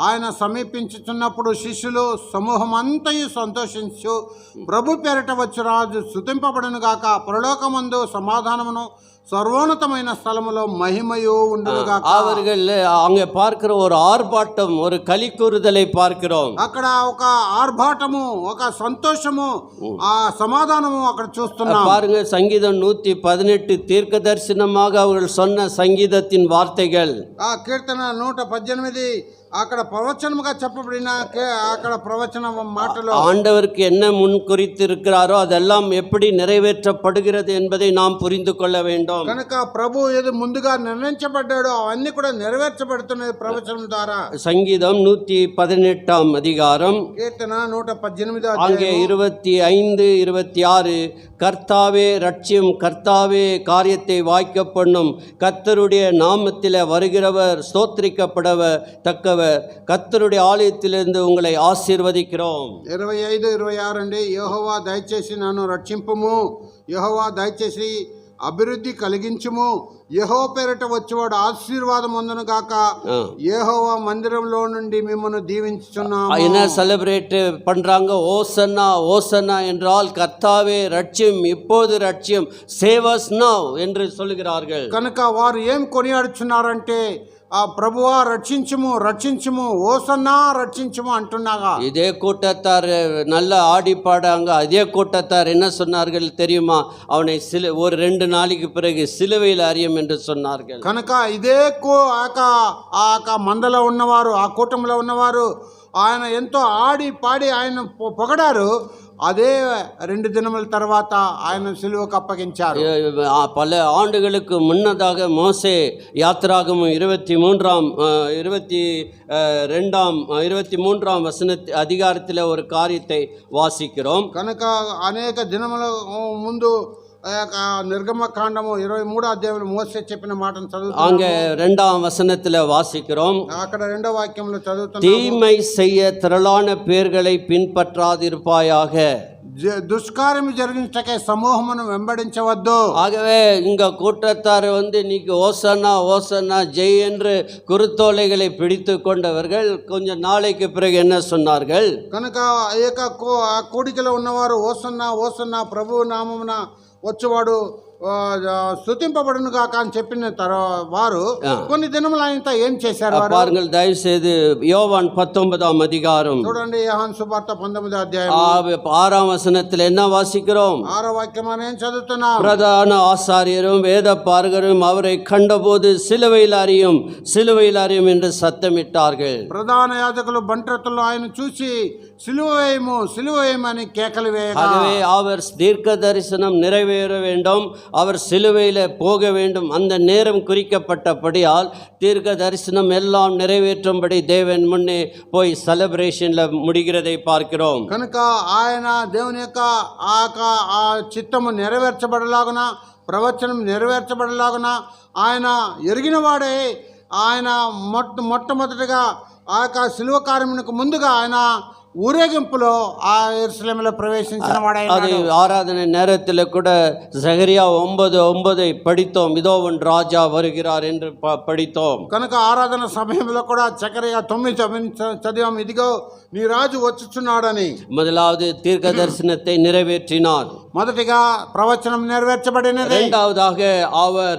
ఆయన సమీపించుచున్నప్పుడు శిష్యులు సమూహం అంతయు సంతోషించు ప్రభు పేరట వచ్చి రాజు స్తుతింపబడును గాక, పరలోకమందు సమాధానమును సర్వోన్నతమైన స్థలములో మహిమయు ఉండును గాక.
அவர்கள் அங்கே பார்க்கிற ஒரு ஆர்ப்பாட்டம், ஒரு களிக்கூறுதலை பார்க்கிறோம்.
అక్కడ ఒక ఆర్భాటము, ఒక సంతోషము, ఆ సమాధానము అక్కడ చూస్తున్నాం.
பாருங்க, சங்கீதம் 118 தீர்க்க தரிசனமாக அவர்கள் சொன்ன சங்கீதத்தின் வார்த்தைகள்.
ఆ కీర్తన 118 అక్కడ ప్రవచనముగా చెప్పబడిన అక్కడ ప్రవచన మాటలు
ஆண்டவருக்கு என்ன முன் குறித்து இருக்கிறாரோ அதெல்லாம் எப்படி நிறைவேற்றப்படுகிறது என்பதை நாம் புரிந்து கொள்ள வேண்டும்.
కనుక ప్రభు ఏది ముందుగా నిర్ణయించబడ్డాడో అవన్నీ కూడా నెరవేర్చబడుతున్నది ప్రవచనం ద్వారా.
சங்கீதம் 118 அதிகாரம்
కీర్తన 118
அங்கே 25, 26 கர்த்தாவே ரட்சியும், கர்த்தாவே காரியத்தை வாய்க்க பண்ணும், கர்த்தருடைய நாமத்தில் வருகிறவர் ஸ்தோத்திரிக்கப்படவ தக்கவர், கர்த்தருடைய ஆலயத்திலிருந்து உங்களை ஆசீர்வதிக்கிறோம்.
25, 26 అండి. యెహోవా దయచేసి నన్ను రక్షింపుము, యెహోవా దయచేసి అభివృద్ధి కలిగించుము, యెహోవా పేరట వచ్చేవాడు ఆశీర్వాదం పొందును గాక, యెహోవా మందిరంలో నుండి మిమ్మల్ని దీవించుచున్నాము.
என்ன செலிப்ரேட் பண்றாங்க? ஓசன்னா ஓசன்னா என்றால் கர்த்தாவே ரட்சியும், இப்போது ரட்சியும், சேவ் அஸ் நவ் என்று சொல்லுகிறார்கள்.
కనుక వారు ఏం కొనియాడుచున్నారంటే ఆ ప్రభువా రక్షించుము, రక్షించుము, ఓసన్నా రక్షించుము అంటున్నాగా.
இதே கூட்டத்தார் நல்லா ஆடி பாடாங்க. அதே கூட்டத்தார் என்ன சொன்னார்கள் தெரியுமா? அவனை ஒரு 2 நாளைக்கு பிறகு சிலுவையில் அறியும் என்று சொன்னார்கள்.
కనుక ఇదే మందలో ఉన్నవారు, ఆ కూటమిలో ఉన్నవారు ఆయన ఎంతో ఆడి పాడి ఆయన పొగడారు. అదే 2 దినముల తర్వాత ఆయన సిలువకు అప్పగించారు.
பல ஆண்டுகளுக்கு முன்னதாக மோசே யாத்திராகமம் 23ஆம் வசன அதிகாரத்தில் ஒரு காரியத்தை வாசிக்கிறோம்.
కనుక అనేక దినముల ముందు నిర్గమకాండము 23వ అధ్యాయంలో మోసే చెప్పిన మాటను చదువుతాం.
அங்கே 2ஆம் வசனத்தில் வாசிக்கிறோம்.
అక్కడ 2వ వాక్యంలో చదువుతున్నాం.
தீமை செய்ய திரளான பேர்களை பின்பற்றாதிருப்பாயாக,
దుష్కార్యము జరిగించకే సమూహమును వెంబడించవద్దు.
ஆகவே இங்க கூட்டத்தார் இன்னைக்கு ஓசன்னா ஓசன்னா ஜெய் என்று குருத்தோலைகளை பிடித்து கொண்டவர்கள் கொஞ்சம் நாளைக்கு பிறகு என்ன சொன்னார்கள்?
కనుక కూడికలో ఉన్నవారు ఓసన్నా ఓసన్నా ప్రభు నామమున వచ్చేవాడు స్తుతింపబడును గాక అని చెప్పిన తర్వాత వారు కొన్ని దినములు ఆయనతో ఏం చేశారు?
பாருங்கள், தயவு செய்து யோவான் 19ஆம் அதிகாரம்
చూడండి. యోహాను సువార్త 19వ అధ్యాయం
6ஆம் வசனத்தில் என்ன வாசிக்கிறோம்?
6వ వాక్యం నేను చదువుతున్నా.
பிரதான ஆசாரியரும் வேத பார்கரும் அவரை கண்டபோது சிலுவையில் அறியும், சிலுவையில் அறியும் என்று சத்தமிட்டார்கள்.
ప్రధాన యాజకులు బంట్రతులు ఆయన చూసి సిలువేయము సిలువేయము అని కేకలు వేయగా,
ஆகவே அவர் தீர்க்க தரிசனம் நிறைவேற வேண்டும், அவர் சிலுவையில் போக வேண்டும். அந்த நேரம் குறிக்கப்பட்டபடியால் தீர்க்க தரிசனம் எல்லாம் நிறைவேற்றும்படி தேவன் முன்னே போய் செலிப்ரேஷன்ல முடிகிறதை பார்க்கிறோம்.
కనుక ఆయన దేవుని యొక్క ఆ చిత్తము నెరవేర్చబడలాగున, ప్రవచనం నెరవేర్చబడలాగున ఆయన ఎరిగిన వాడే ఆయన మొట్టమొదటిగా ఆ యొక్క శిలువ కార్యమునకు ముందుగా ఆయన ఊరేగింపులో ఆ యెరూషలేములో ప్రవేశించిన వాడైనాడు.
அது ஆராதனை நேரத்தில் கூட சகரியா 9:9 படித்தோம். இதோ உன் ராஜா வருகிறார் என்று படித்தோம்.
కనుక ఆరాధన సమయంలో కూడా జకరియా 9 చదివాం, ఇదిగో నీ రాజు వచ్చుచున్నాడని.
முதலாவது தீர்க்க தரிசனத்தை நிறைவேற்றினார்.
మొదటిగా ప్రవచనం నెరవేర్చబడినది.
இரண்டாவதாக அவர்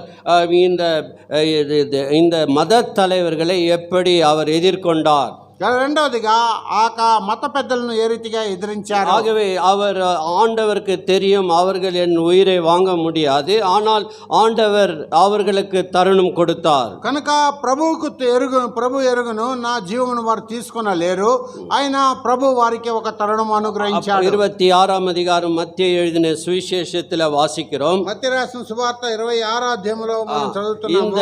இந்த மத தலைவர்களை எப்படி அவர் எதிர்கொண்டார்.
రెండవదిగా ఆ మత పెద్దలను ఏ రీతిగా ఎదిరించారు.
ஆகவே அவர் ஆண்டவருக்கு தெரியும் அவர்கள் என் உயிரை வாங்க முடியாது, ஆனால் ஆண்டவர் அவர்களுக்கு தருணம் கொடுத்தார்.
కనుక ప్రభు ఎరుగును నా జీవమును వారు తీసుకొనలేరు, ఆయన ప్రభు వారికి ఒక తరుణం అనుగ్రహించాడు.
26 அதிகாரம் மத்திய எழுதின சுவிசேஷத்தில் வாசிக்கிறோம்.
మత్తయి రాసిన సువార్త 26 అధ్యాయంలో మనం చదువుతున్నాము.
இந்த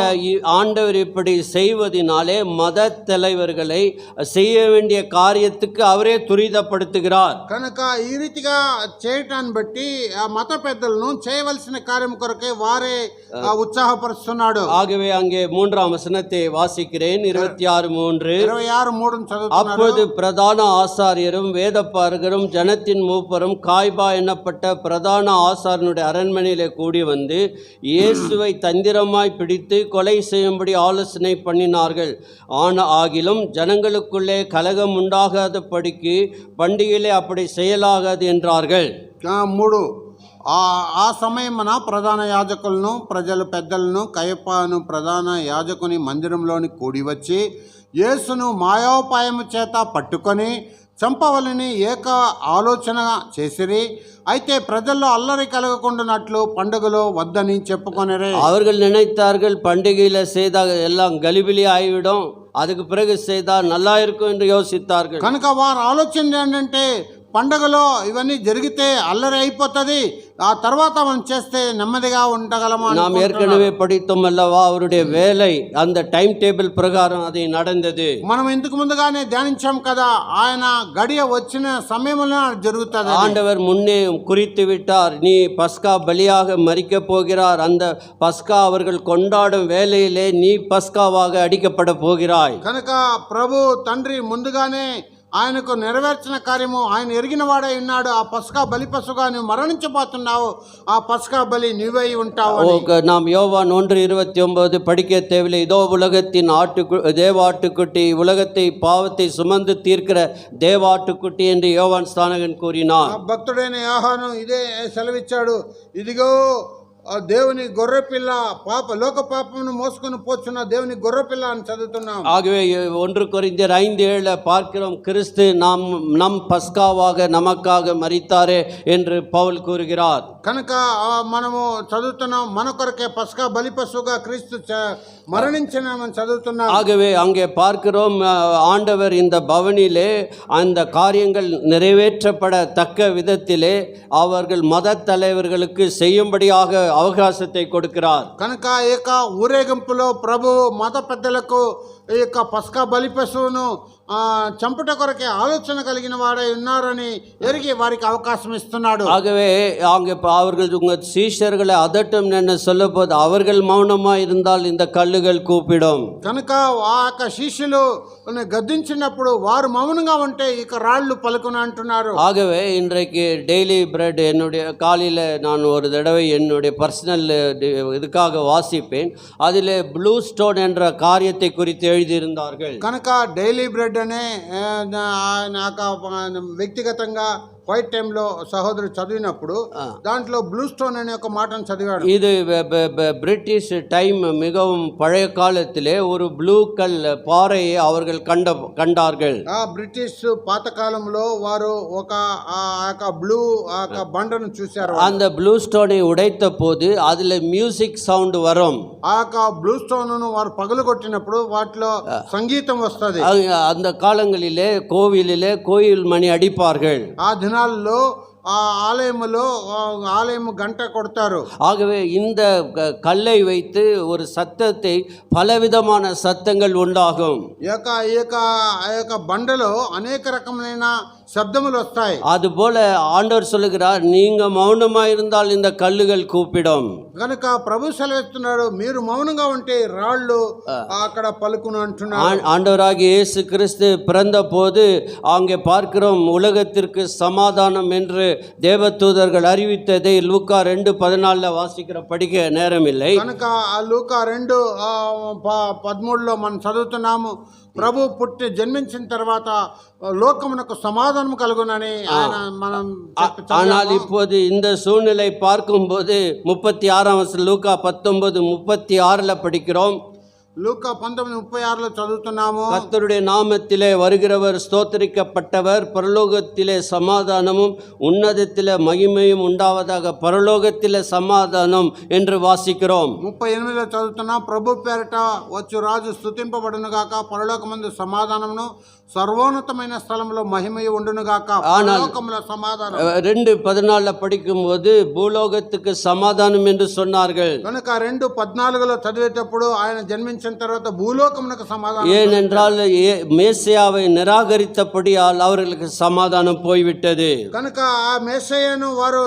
ஆண்டவர் இப்படி செய்வதினாலே மத தலைவர்களை செய்ய வேண்டிய காரியத்துக்கு அவரே துரிதப்படுத்துகிறார்.
కనుక ఈ రీతిగా చేయటాన్ని బట్టి ఆ మత పెద్దలను చేయవలసిన కార్యం కొరకే వారే ఉత్సాహపరుస్తున్నాడు.
ஆகவே அங்கே 3ஆம் வசனத்தை வாசிக்கிறேன். 26:3
చదువుతున్నాను.
அப்போது பிரதான ஆசாரியரும் வேதபாரகரும் ஜனத்தின் மூப்பரும் காய்பா எனப்பட்ட பிரதான ஆசாரியனுடைய அரண்மனையிலே கூடி வந்து இயேசுவை தந்திரமாய் பிடித்து கொலை செய்யும்படி ஆலோசனை பண்ணினார்கள். ஆகிலும் ஜனங்களுக்குள்ளே கலகம் உண்டாகாதபடிக்கு பண்டிகையிலே அப்படி செய்யலாகாது என்றார்கள்.
3 ఆ సమయమున ప్రధాన యాజకులను ప్రజల పెద్దలను కయపను ప్రధాన యాజకుని మందిరంలోని కూడి వచ్చి యేసును మాయోపాయము చేత పట్టుకొని చంపవలని ఏక ఆలోచన చేసిరి. అయితే ప్రజల్లో అల్లరి కలగకుండానట్లు పండుగలో వద్దని చెప్పుకొనిరే.
அவர்கள் நினைத்தார்கள் பண்டிகையில் செய்தால் எல்லாம் கலிபிலி ஆகிவிடும், அதுக்கு பிறகு செய்தால் நல்லா இருக்கும் என்று யோசித்தார்கள்.
కనుక వారు ఆలోచన ఏంటంటే పండగలో ఇవన్నీ జరిగితే అల్లరి అయిపోతుంది, ఆ తర్వాత మనం చేస్తే నెమ్మదిగా ఉండగలమా.
நாம் ஏற்கனவே படித்தோம் அல்லவா, அவருடைய வேலை அந்த டைம் டேபிள் பிரகாரம் அது நடந்தது.
మనం ఇంతకు ముందుగానే ధ్యానించాం కదా, ఆయన గడియ వచ్చిన సమయంలో జరుగుతుంది.
ஆண்டவர் முன்னே குறித்து விட்டார், நீ பஸ்கா பலியாக மரிக்க போகிறார், அந்த பஸ்கா அவர்கள் கொண்டாடும் வேலையிலே நீ பஸ்காவாக அடிக்கப்பட போகிறாய்.
కనుక ప్రభు తండ్రి ముందుగానే ఆయనకు నెరవేర్చిన కార్యము ఆయన ఎరిగిన వాడై ఉన్నాడు. ఆ పస్కా బలి పశుగా నువ్వు మరణించబోతున్నావు, ఆ పస్కా బలి నీవై ఉంటావు.
நாம் யோவான் 1:29 படிக்க தேவையில்லை. இதோ உலகத்தின் தேவாட்டுக்குட்டி, உலகத்தை பாவத்தை சுமந்து தீர்க்கிற தேவாட்டுக்குட்டி என்று யோவான் ஸ்நானகன் கூறினார்.
భక్తుడైన యోహాను ఇదే సెలవిచ్చాడు, ఇదిగో దేవుని గొర్రెపిల్ల, లోక పాపమును మోసుకొని పోచున్న దేవుని గొర్రెపిల్ల అని చదువుతున్నాం.
ஆகவே 1 கொரிந்தியர் 5:7 பார்க்கிறோம், கிறிஸ்து நம் பஸ்காவாக நமக்காக மரித்தாரே என்று பவுல் கூறுகிறார்.
కనుక మనము చదువుతున్నాం, మన కొరకే పస్కా బలి పశువుగా క్రీస్తు మరణించినామని చదువుతున్నాం.
ஆகவே அங்கே பார்க்கிறோம், ஆண்டவர் இந்த பவனிலே அந்த காரியங்கள் நிறைவேற்றப்படத்தக்க விதத்திலே அவர்கள் மத தலைவர்களுக்கு செய்யும்படியாக అవకాశத்தை கொடுக்கிறார்.
కనుక ఈ యొక్క ఊరేగింపులో ప్రభు మత పెద్దలకు ఈ యొక్క పస్కా బలి పశువును చంపుట కొరకే ఆలోచన కలిగిన వాడై ఉన్నారని ఎరిగి వారికి అవకాశం ఇస్తున్నాడు.
ஆகவே அங்கே அவர்கள் உங்கள் சீஷர்களை அதட்டும் என்று சொல்லப்போது அவர்கள் மௌனமாக இருந்தால் இந்த கல்லுகள் கூப்பிடும்.
కనుక ఆ యొక్క శిష్యులు గద్దించినప్పుడు వారు మౌనంగా ఉంటే ఇక రాళ్ళు పలుకును అంటున్నారు.
ஆகவே இன்றைக்கு டெய்லி பிரெட் என்னுடைய காலையில் நான் ஒரு தடவை என்னுடைய பர்சனல் இதுக்காக வாசிப்பேன். அதில் ப்ளூ ஸ்டோன் என்ற காரியத்தை குறித்து எழுதியிருந்தார்கள்.
కనుక డైలీ బ్రెడ్ అనే నాకు వ్యక్తిగతంగా క్వైట్ టైంలో సహోదరుడు చదివినప్పుడు దాంట్లో బ్లూ స్టోన్ అనే ఒక మాటను చదివాడు.
இது பிரிட்டிஷ் டைம் மிகவும் பழைய காலத்திலே ஒரு ப்ளூ கல் பாறையை அவர்கள் கண்டார்கள்.
బ్రిటిష్ పాతకాలంలో వారు ఒక బ్లూ బండను చూశారు.
அந்த ப்ளூ ஸ்டோனை உடைத்த போது அதில் மியூசிக் சவுண்ட் வரும்.
ఆ బ్లూ స్టోన్ వారు పగలగొట్టినప్పుడు వాటిలో సంగీతం వస్తుంది.
அந்த காலங்களிலே கோவிலிலே கோயில் மணி அடிப்பார்கள்.
ఆ దినాల్లో ఆ ఆలయము గంట కొడతారు.
ஆகவே இந்த கல்லை வைத்து ஒரு சத்தத்தை பலவிதமான சத்தங்கள் உண்டாகும்.
ఈ యొక్క బండలో అనేక రకమైన శబ్దములు వస్తాయి.
அதுபோல ஆண்டவர் சொல்லுகிறார், நீங்க மௌனமா இருந்தால் இந்த கல்லுகள் கூப்பிடும்.
కనుక ప్రభు సెలవిస్తున్నాడు, మీరు మౌనంగా ఉంటే రాళ్ళు అక్కడ పలుకును అంటున్నాడు.
ஆண்டவராகிய இயேசு கிறிஸ்து பிறந்த போது அங்கே பார்க்கிறோம், உலகத்திற்கு சமாதானம் என்று தேவதூதர்கள் அறிவித்ததை லூக்கா 2:14 வாசிக்கிற படிக்க நேரம் இல்லை.
కనుక ఆ లూకా 2:13 మనం చదువుతున్నాము, ప్రభు పుట్టి జన్మించిన తర్వాత లోకమునకు సమాధానం కలుగునని ఆయన మనం
ஆனால் இப்போது இந்த சூழ்நிலை பார்க்கும்போது 36 லூக்கா 19:36 படிக்கிறோம்.
లూకా 19:36 చదువుతున్నాము.
கர்த்தருடைய நாமத்திலே வருகிறவர் ஸ்தோத்திரிக்கப்பட்டவர், பரலோகத்திலே சமாதானமும் உன்னதத்திலே மகிமையும் உண்டாவதாக. பரலோகத்திலே சமாதானம் என்று வாசிக்கிறோம்.
38 చదువుతున్నాం, ప్రభు పేరట వచ్చు రాజు స్తుతింపబడును గాక, పరలోకమందు సమాధానమును సర్వోన్నతమైన స్థలంలో మహిమయు ఉండును గాక. పరలోకములో సమాధానం.
2:14 படிக்கும்போது பூலோகத்துக்கு சமாதானம் என்று சொன்னார்கள்.
కనుక 2:14 చదివేటప్పుడు ఆయన జన్మించిన తర్వాత భూలోకమునకు సమాధానం.
ஏனென்றால் மேசியாவை நிராகரித்தபடியால் அவர்களுக்கு சமாதானம் போய்விட்டது.
కనుక ఆ మెస్సయ్యను వారు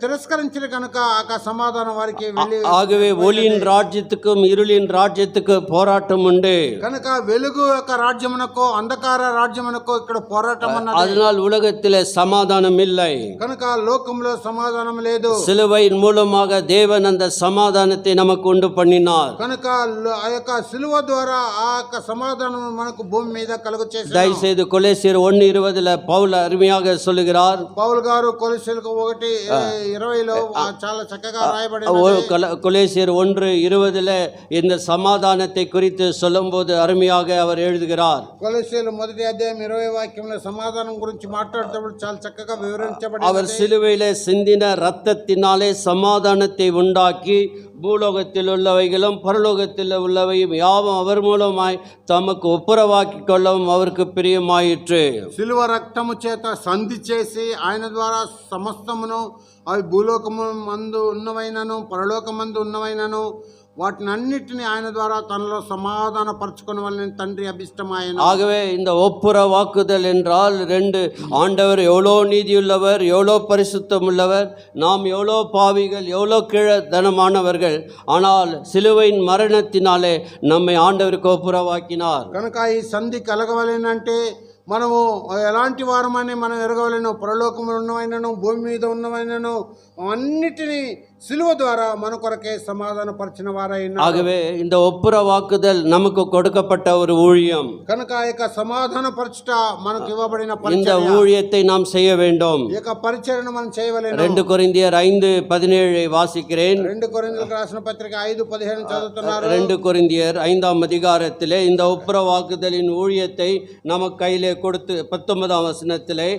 తిరస్కరించిన కనుక ఆ సమాధానం వారికి వెళ్ళి,
ஆகவே ஒளியின் ராஜ்யத்துக்கும் இருளின் ராஜ்யத்துக்கும் போராட்டம் உண்டு.
కనుక వెలుగు యొక్క రాజ్యమునకు అంధకార రాజ్యమునకు ఇక్కడ పోరాటం ఉన్నది.
அதனால் உலகத்திலே சமாதானம் இல்லை.
కనుక లోకంలో సమాధానం లేదు.
சிலுவையின் மூலமாக தேவன் அந்த சமாதானத்தை நமக்கு உண்டு பண்ணினார்.
కనుక ఆ యొక్క సిలువ ద్వారా ఆ యొక్క సమాధానం మనకు భూమి మీద కలుగ చేశారు.
தயவுசெய்து கொலேசியர் 1:20 பவுல் அருமையாக சொல்லுகிறார்.
పౌలు గారు కొలొస్సీయులకు 1:20 చాలా చక్కగా రాయబడింది.
கொலேசியர் 1:20 இந்த சமாதானத்தை குறித்து சொல்லும்போது அருமையாக அவர் எழுதுகிறார்.
కొలొస్సీయులు 1వ అధ్యాయం 20వ వాక్యంలో సమాధానం గురించి మాట్లాడుతూ చాలా చక్కగా వివరించబడింది.
அவர் சிலுவையிலே சிந்தின இரத்தத்தினாலே சமாதானத்தை உண்டாக்கி பூலோகத்தில் உள்ளவைகளும் பரலோகத்தில் உள்ளவையும் யாவும் அவர் மூலமாய் தமக்கு ஒப்புரவாக்கி கொள்ளவும் அவருக்கு பிரியமாயிற்று.
సిలువ రక్తము చేత సంధి చేసి ఆయన ద్వారా సమస్తమును, అవి భూలోకము మందు ఉన్నవైనను పరలోకమందు ఉన్నవైనను వాటిని అన్నిటిని ఆయన ద్వారా తనలో సమాధాన పరచుకునవలెను తండ్రి అభిష్టమాయన.
ஆகவே இந்த ஒப்புரவாக்குதல் என்றால் 2, ஆண்டவர் எவ்வளோ நீதியுள்ளவர், எவ்வளோ பரிசுத்தம் உள்ளவர், நாம் எவ்வளோ பாவிகள், எவ்வளோ கீழத்தனமானவர்கள், ஆனால் சிலுவையின் மரணத்தினாலே நம்மை ஆண்டவருக்கு ஒப்புரவாக்கினார்.
కనుక ఈ సంధి కలగవలెనంటే మనము ఎలాంటి వారమని మనం ఎరగవలెను. పరలోకములో ఉన్నవైనను భూమి మీద ఉన్నవైనను అన్నిటినీ సిలువ ద్వారా మన కొరకే సమాధాన పరిచిన వారైన.
ஆகவே இந்த ஒப்புரவாக்குதல் நமக்கு கொடுக்கப்பட்ட ஒரு ஊழியம்.
కనుక ఈ యొక్క సమాధాన పరచుట మనకు ఇవ్వబడిన
இந்த
పరిచర్య.
ஊழியத்தை நாம் செய்ய வேண்டும்.
ఈ యొక్క పరిచర్యను మనం చేయవలెను.
2 கொரிந்தியர் 5:17 வாசிக்கிறேன்.
2 కొరింథీయులకు రాసిన పత్రిక 5:17 చదువుతున్నారు.
2 கொரிந்தியர் 5ஆம் அதிகாரத்திலே இந்த ஒப்புரவாக்குதலின் ஊழியத்தை நமக்கு கையிலே கொடுத்து 19ஆம் வசனத்திலே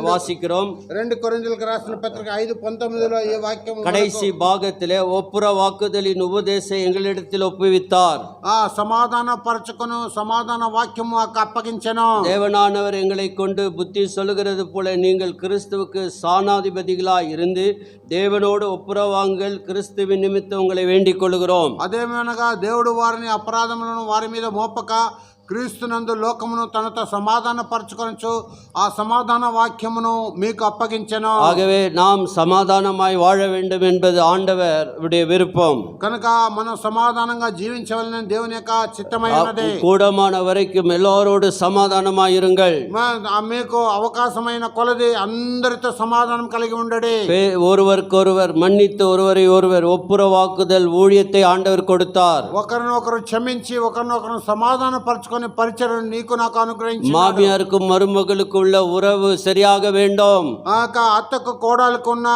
வாசிக்கிறோம்.
2 కొరింథీయులకు రాసిన పత్రిక 5:19 ఈ వాక్యం
கடைசி பாகத்திலே ஒப்புரவாக்குதலின் உபதேசம் எங்களிடத்தில் ஒப்புவித்தார்.
సమాధాన పరచుకును సమాధాన వాక్యము అప్పగించెను.
தேவனானவர் எங்களை கொண்டு புத்தி சொல்லுகிறது போல நீங்கள் கிறிஸ்துவுக்கு சாணாதிபதிகளாய் இருந்து தேவனோடு ஒப்புரவாங்கள், கிறிஸ்துவின் நிமித்தம் உங்களை வேண்டிக் கொள்கிறோம்.
అదేమనగా దేవుడు వారిని అపరాధములను వారి మీద మోపక క్రీస్తునందు లోకమును తనతో సమాధాన పరచుకొనచ్చు ఆ సమాధాన వాక్యమును మీకు అప్పగించెను.
ஆகவே நாம் சமாதானமாய் வாழ வேண்டும் என்பது ஆண்டவருடைய விருப்பம்.
కనుక మనం సమాధానంగా జీవించవలనని దేవుని యొక్క చిత్తమైనది.
கூடமான வரைக்கும் எல்லோரோடு சமாதானமாய் இருங்கள்.
మీకు అవకాశమైన కొలది అందరితో సమాధానం కలిగి ఉండడి.
ஒருவருக்கொருவர் மன்னித்து ஒருவரை ஒருவர் ஒப்புரவாக்குதல் ஊழியத்தை ஆண்டவர் கொடுத்தார்.
ఒకరినొకరు క్షమించి ఒకరినొకరు సమాధాన పరచుకొని పరిచర్యను నీకు నాకు అనుగ్రహించి.
மாமியாருக்கும் மருமகளுக்கும் உள்ள உறவு சரியாக வேண்டும்.
అత్తకు కోడలకు ఉన్న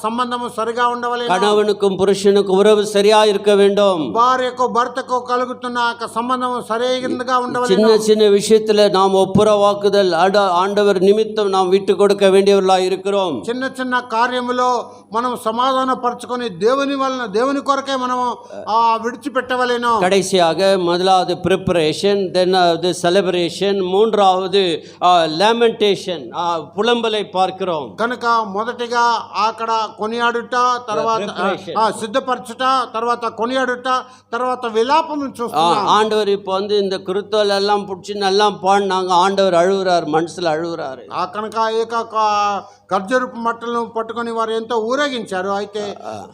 సంబంధము సరిగా ఉండవలెను.
கணவனுக்கும் புருஷனுக்கும் உறவு சரியா இருக்க வேண்டும்.
భార్యకు భర్తకు కలుగుతున్న సంబంధము సరిగా ఉండవలెను.
சின்ன சின்ன விஷயத்துல நாம் ஒப்புரவாக்குதல் ஆண்டவர் நிமித்தம் நாம் விட்டு கொடுக்க வேண்டியவர்களாக இருக்கிறோம்.
చిన్న చిన్న కార్యములో మనం సమాధాన పరచుకొని దేవుని కొరకే మనం విడిచిపెట్టవలెను.
கடைசியாக முதலாவது preparation, then ரெண்டாவது செலிப்ரேஷன், மூன்றாவது லேமெண்டேஷன், புலம்பலை பார்க்கிறோம்.
కనుక మొదటిగా అక్కడ కొనియాడుట, తర్వాత సిద్ధపరచుట, తర్వాత కొనియాడుట, తర్వాత విలాపం చూస్తున్నాం.
ஆண்டவர் இப்போ வந்து இந்த குருத்தோல் எல்லாம் பிடிச்சி நல்லா பாடினாங்க, ஆண்டவர் அழுகுறாரு, மனசுல அழுகுறாரு.
కనుక ఏక ఖర్జూరపు మట్టలను పట్టుకొని వారు ఎంతో ఊరేగించారు. అయితే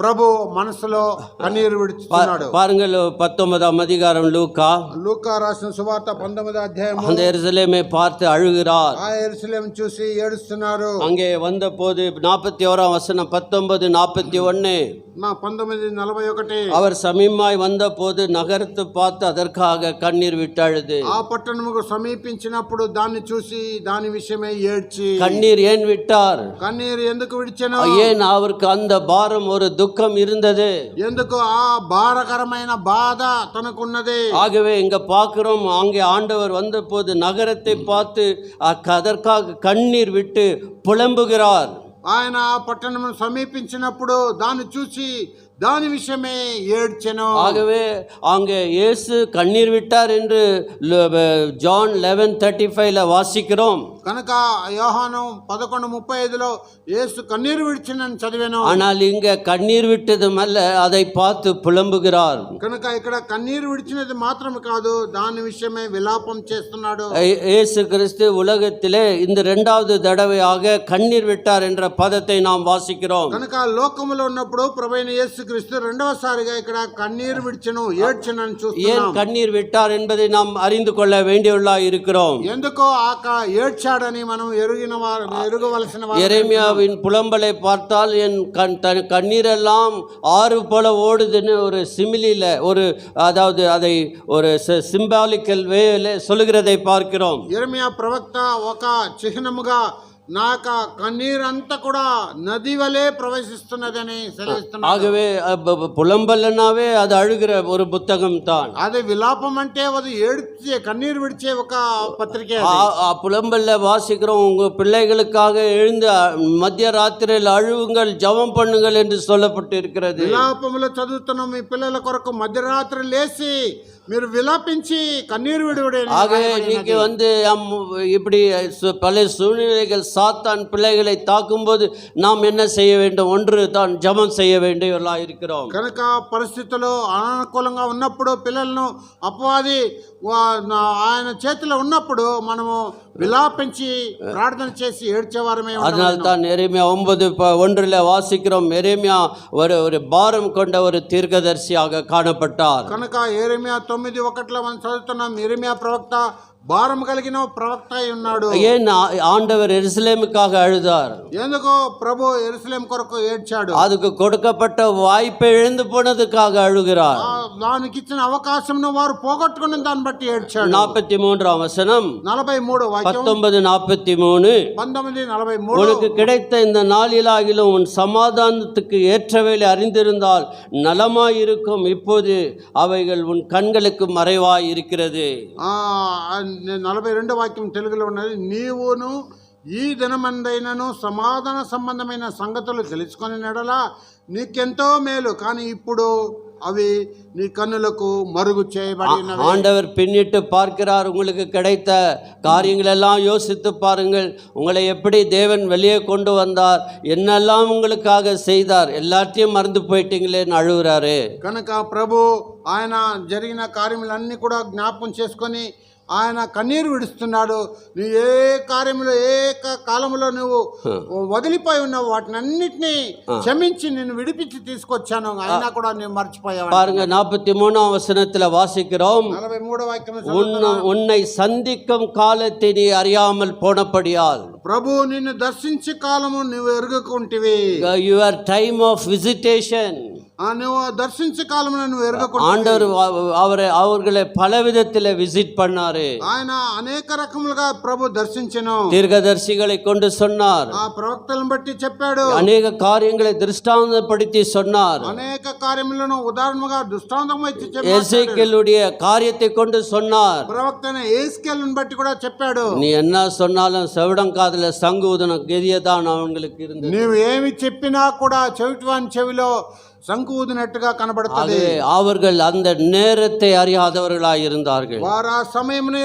ప్రభు మనసులో కన్నీరు విడుచుతున్నాడు.
பாருங்கள் 19ஆம் அதிகாரம்
లూకా రాసిన సువార్త 19వ అధ్యాయం.
அந்த எருசலேமை பார்த்து அழுகிறார்.
ఆ యెరూషలేము చూసి ఏడుస్తున్నారు.
அங்கே வந்தபோது 41ஆம் வசனம் 19:41
19:41
அவர் சமீபமாய் வந்தபோது நகரத்தை பார்த்து அதற்காக கண்ணீர் விட்டு அழுது.
ఆ పట్టణముకు సమీపించినప్పుడు దాన్ని చూసి దాని విషయమై ఏడ్చి.
கண்ணீர் ஏன் விட்டார்?
కన్నీరు ఎందుకు విడిచెను?
ஏன் அவருக்கு அந்த பாரம், ஒரு துக்கம் இருந்தது?
ఎందుకు ఆ భారకరమైన బాధ తనకున్నది?
ஆகவே இங்க பார்க்கிறோம், அங்கே ஆண்டவர் வந்தபோது நகரத்தை பார்த்து அதற்காக கண்ணீர் விட்டு புலம்புகிறார்.
ఆయన ఆ పట్టణమును సమీపించినప్పుడు దాన్ని చూసి దాని విషయమే ఏడ్చెను.
ஆகவே அங்கே இயேசு கண்ணீர் விட்டார் என்று ஜான் 11:35 வாசிக்கிறோம்.
కనుక యోహాను 11:35 యేసు కన్నీరు విడిచినని చదివాను.
ஆனால் இங்க கண்ணீர் விட்டதும் அல்ல, அதை பார்த்து புலம்புகிறார்.
కనుక ఇక్కడ కన్నీరు విడిచినది మాత్రమే కాదు, దాని విషయమే విలాపం చేస్తున్నాడు.
இயேசு கிறிஸ்து உலகத்திலே இந்த இரண்டாவது தடவையாக கண்ணீர் விட்டார் என்ற பதத்தை நாம் வாசிக்கிறோம்.
కనుక లోకములో ఉన్నప్పుడు ప్రభువైన యేసు క్రీస్తు రెండవసారిగా ఇక్కడ కన్నీరు విడిచెను, ఏడ్చెనని చూస్తున్నాం.
ஏன் கண்ணீர் விட்டார் என்பதை நாம் அறிந்து கொள்ள வேண்டியவர்களாய் இருக்கிறோம்.
ఎందుకో ఏడ్చాడని మనం ఎరుగవలసిన వారు.
எரேமியாவின் புலம்பலை பார்த்தால் என் கண்ணீரெல்லாம் ஆறு போல ஓடுதுன்னு ஒரு சிமிலில, ஒரு அதாவது அதை ஒரு சிம்பாலிக்கல் வேல சொல்லுகிறதை பார்க்கிறோம்.
యెరెమయా ప్రవక్త ఒక చిహ్నముగా నాకు కన్నీరంతా కూడా నది వలె ప్రవహిస్తున్నదని సెలవిస్తున్నాడు.
ஆகவே புலம்பல்னாவே அது அழுகிற ஒரு புத்தகம் தான்.
అది విలాపం అంటే అది ఏడ్చే కన్నీరు విడిచే ఒక పత్రిక.
புலம்பல்ல வாசிக்கிறோம், உங்க பிள்ளைகளுக்காக எழுந்து மத்திய ராத்திரியில் அழுவுங்கள், ஜெபம் பண்ணுங்கள் என்று சொல்லப்பட்டு இருக்கிறது.
విలాపములో చదువుతున్నాం, మీ పిల్లల కొరకు మధ్యరాత్రి లేచి మీరు విలాపించి కన్నీరు విడువడే.
ஆகவே இன்னைக்கு வந்து இப்படி பல சூழ்நிலைகள் சாத்தான் பிள்ளைகளை தாக்கும்போது நாம் என்ன செய்ய வேண்டும்? ஒன்று தான் ஜெபம் செய்ய வேண்டியவர்களாக இருக்கிறோம்.
కనుక పరిస్థితులు అనానుకూలంగా ఉన్నప్పుడు పిల్లలను అపవాది ఆయన చేతిలో ఉన్నప్పుడు మనము విలాపించి ప్రార్థన చేసి ఏడ్చేవారమే.
அதனால தான் எரேமியா 9:1 வாசிக்கிறோம், எரேமியா ஒரு பாரம் கொண்ட ஒரு தீர்க்கதரிசியாக காணப்பட்டார்.
కనుక యెరెమయా 9:1 మనం చదువుతున్నాం, యెరెమయా ప్రవక్త భారం కలిగిన ప్రవక్త అయి ఉన్నాడు.
ஏன் ஆண்டவர் எருசலேமுக்காக அழுதார்?
ఎందుకో ప్రభు యెరూషలేము కొరకు ఏడ్చాడు.
அதுக்கு கொடுக்கப்பட்ட வாய்ப்பை இழந்து போனதுக்காக அழுகிறார்.
దానికి ఇచ్చిన అవకాశంను వారు పోగొట్టుకున్న దాన్ని బట్టి ఏడ్చాడు.
43ஆம் வசனம்
43 వాక్యం
19:43
19:43
உனக்கு கிடைத்த இந்த நாளிலாகிலும் உன் சமாதானத்துக்கு ஏற்றவைகளை அறிந்திருந்தால் நலமாயிருக்கும், இப்போது அவைகள் உன் கண்களுக்கு மறைவாய் இருக்கிறது.
42 వాక్యం తెలుగులో ఉన్నది, నీవును ఈ దినమందైనను సమాధాన సంబంధమైన సంగతులు తెలుసుకొని నడలా నీకెంతో మేలు, కానీ ఇప్పుడు அவை நீ கண்ணுలకు மறுகு செய்யப்படினவை.
ஆண்டவர் பின்னிட்டு பார்க்கிறார். உங்களுக்கு கிடைத்த காரியங்கள் எல்லாம் யோசித்து பாருங்கள். உங்களை எப்படி தேவன் வெளியே கொண்டு வந்தார், என்னெல்லாம் உங்களுக்காக செய்தார், எல்லாத்தையும் மறந்து போயிட்டீங்களேன்னு அழுகுறாரு.
కనుక ప్రభు ఆయన జరిగిన కార్యములన్నీ కూడా జ్ఞాపకం చేసుకొని ఆయన కన్నీరు విడుస్తున్నాడు. నువ్వు ఏ కార్యములో ఏ కాలంలో నువ్వు వదిలిపోయి ఉన్నావు వాటిని అన్నిటినీ క్షమించి నిన్ను విడిపించి తీసుకొచ్చాను, అయినా కూడా నువ్వు మర్చిపోయావు.
பாருங்க 43ஆம் வசனத்துல வாசிக்கிறோம்,
43 వాక్యం,
உன்னை சந்திக்கும் காலத்தை நீ அறியாமல் போனபடியால்
ప్రభు నిన్ను దర్శించే కాలము నువ్వు ఎరుగకుంటివి.
your time of visitation,
నువ్వు దర్శించే కాలమున నువ్వు ఎరుగకుంటివి.
ஆண்டவர் அவர்களை பல விதத்தில் விசிட் பண்ணாரு.
ఆయన అనేక రకములుగా ప్రభు దర్శించెను.
தீர்க்கதரிசிகளை கொண்டு சொன்னார்,
ఆ ప్రవక్తలను బట్టి చెప్పాడు.
అనేక కార్యங்களை దృష్టాంతப்படுத்தி சொன்னார்.
అనేక కార్యములను ఉదాహరణగా దృష్టాంతం ఇచ్చి చెప్పాడు.
எசேக்கியேலுடைய காரியத்தை கொண்டு சொன்னார்.
ప్రవక్తన ఎస్కేలును బట్టి కూడా చెప్పాడు.
நீ என்ன சொன்னாலும் செவிடம் காதுல சங்கு ஊதன கெதியதான் அவங்களுக்கு இருந்தது.
నీవు ఏమి చెప్పినా కూడా చెవిటివాని చెవిలో శంకు ఊదినట్టుగా కనబడుతుంది.
ஆகவே அவர்கள் அந்த நேரத்தை அறியாதவர்களாய் இருந்தார்கள்.
వారు ఆ సమయమును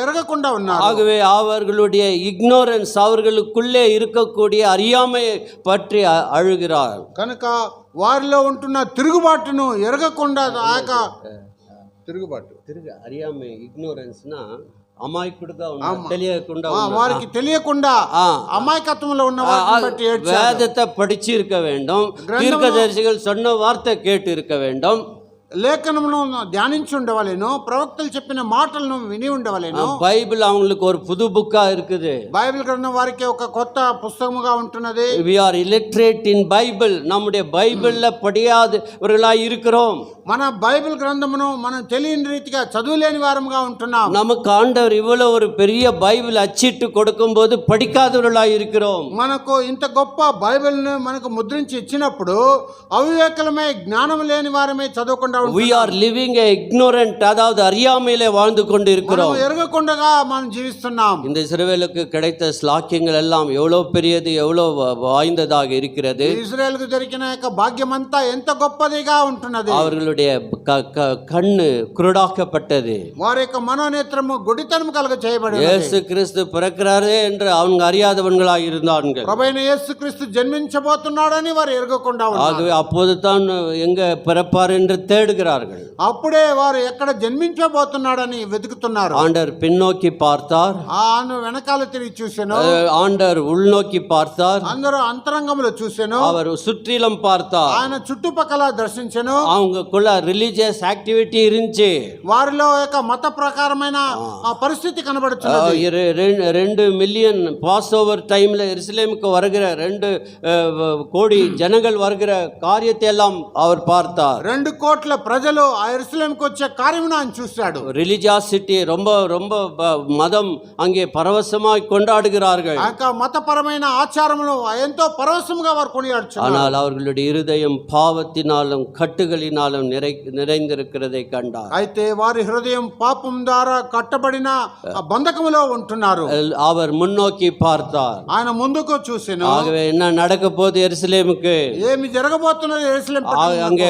ఎరగకుండా ఉన్నారు.
ஆகவே அவர்களுடைய இக்னோரன்ஸ், அவர்களுக்குள்ளே இருக்கக்கூடிய அறியாமையை பற்றி அழுகிறார்.
కనుక వారిలో ఉంటున్న తిరుగుబాటును ఎరగకుండా ఆ యొక్క తిరుగుబాటు
அறியாமை, ఇగ్నోరెన్స్னா అమాయకుడుగా తెలియకుండా
వారికి తెలియకుండా అమాయకత్వంలో ఉన్న వారిని బట్టి ఏడ్చారు.
வேதத்தை படிச்சிருக்க வேண்டும், தீர்க்கதரிசிகள் சொன்ன வார்த்தை கேட்டு இருக்க வேண்டும்,
లేఖనమును ధ్యానించి ఉండవలేను, ప్రవక్తలు చెప్పిన మాటలను విని ఉండవలేను.
బైబిల్ அவங்களுக்கு ஒரு புது புக்கா இருக்குது.
బైబిల్ గ్రంథం వారికి ఒక కొత్త పుస్తకముగా ఉంటున్నది.
we are illiterate in bible. நம்முடைய பைபிள்ல படியாதவர்களாய் இருக்கிறோம்.
మన బైబిల్ గ్రంథమును మనం తెలియని రీతిగా చదువులేని వారముగా ఉంటున్నాం.
நமக்கு ఆండவர் இவ்வளவு ஒரு பெரிய பைபிள் அச்சிட்டு கொடுக்கும்போது படிக்காதவர்களாய் இருக்கிறோம்.
మనకు ఇంత గొప్ప బైబిల్ను మనకు ముద్రించి ఇచ్చినప్పుడు అవివేకులమే, జ్ఞానం లేని వారమే చదవకుండా
we are living a ignorant, அதாவது அறியாமையிலே வாழ்ந்து கொண்டு இருக்கிறோம்.
ఎరగకుండా మనం జీవిస్తున్నాం.
இந்த இஸ்ரவேலுக்கு கிடைத்த ஸ்லாக்கியங்கள் எல்லாம் எவ்வளவு பெரியது, எவ்வளவு வாய்ந்ததாக இருக்கிறது.
ఇశ్రాయేలుకు దొరికిన యొక్క భాగ్యమంతా ఎంత గొప్పదిగా ఉంటున్నది.
அவர்களுடைய கண்ணு குருடாக்கப்பட்டது.
వారి యొక్క మనోనేత్రము గుడితనము కలుగ చేయబడింది.
இயேசு கிறிஸ்து பிறக்கிறாரே என்று அவங்க அறியாதவர்களாக இருந்தார்கள்.
ప్రభువైన యేసుక్రీస్తు జన్మించబోతున్నాడని వారు ఎరగకుండా ఉన్నారు.
ஆகவே அப்போது தான் எங்க பிறப்பார் என்று தேடுகிறார்கள்.
అప్పుడే వారు ఎక్కడ జన్మించబోతున్నాడని వెతుకుతున్నారు.
ஆண்டவர் பின்னோக்கி பார்த்தார்,
ఆను వెనకాల తిరిగి చూసెను.
ஆண்டவர் உள்நோக்கி பார்த்தார்,
అందరూ అంతరంగంలో చూసెను.
அவர் சுற்றிலும் பார்த்தார்.
ఆయన చుట్టుపక్కల దర్శించెను.
அவங்களுக்குள்ள రిలీజియస్ యాక్టివిటీ இருந்துச்சு.
వారిలో ఒక మత ప్రకారమైన పరిస్థితి కనబడుతున్నది.
2 மில்லியன் பாஸ் ஓவர் டைம்ல எருசலேமுக்கு வருகிற 2 கோடி ஜனங்கள் வருகிற காரியத்தை எல்லாம் அவர் பார்த்தார்.
2 కోట్ల ప్రజలు ఆ యెరూషలేముకు వచ్చే కార్యమును ఆయన చూశాడు.
రిలీజియాసిటీ ரொம்ப ரொம்ப மதம் அங்கே பரவசமாய் கொண்டாடுகிறார்கள்.
ఆ మతపరమైన ఆచారమును ఎంతో పరవశముగా వారు కొనియాడుచున్నారు.
ஆனால் அவர்களுடைய இருதயம் பாவத்தினாலும் கட்டுகளினாலும் நிறைந்திருக்கிறதை கண்டார்.
అయితే వారి హృదయం పాపం ద్వారా కట్టబడిన బంధకములో ఉంటున్నారు.
அவர் முன்னோக்கி பார்த்தார்,
ఆయన ముందుకు చూసెను.
ஆகவே என்ன நடக்க போகுது எருசலேமுக்கு,
ఏమి జరగబోతున్నది యెరూషలేము పట్టణంలో.
அங்கே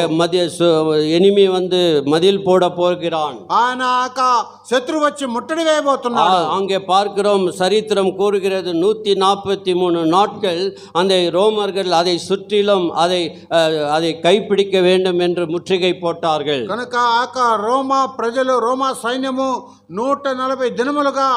எனிமி வந்து மதில் போட போகிறான்.
ఆయన శత్రువు వచ్చి ముట్టడి వేయబోతున్నాడు.
அங்கே பார்க்கிறோம், சரித்திரம் கூறுகிறது 143 நாட்கள் அந்த ரோமர்கள் அதை சுற்றிலும் அதை கைப்பிடிக்க வேண்டும் என்று முற்றுகை போட்டார்கள்.
కనుక రోమా ప్రజలు, రోమా సైన్యము 140 దినములుగా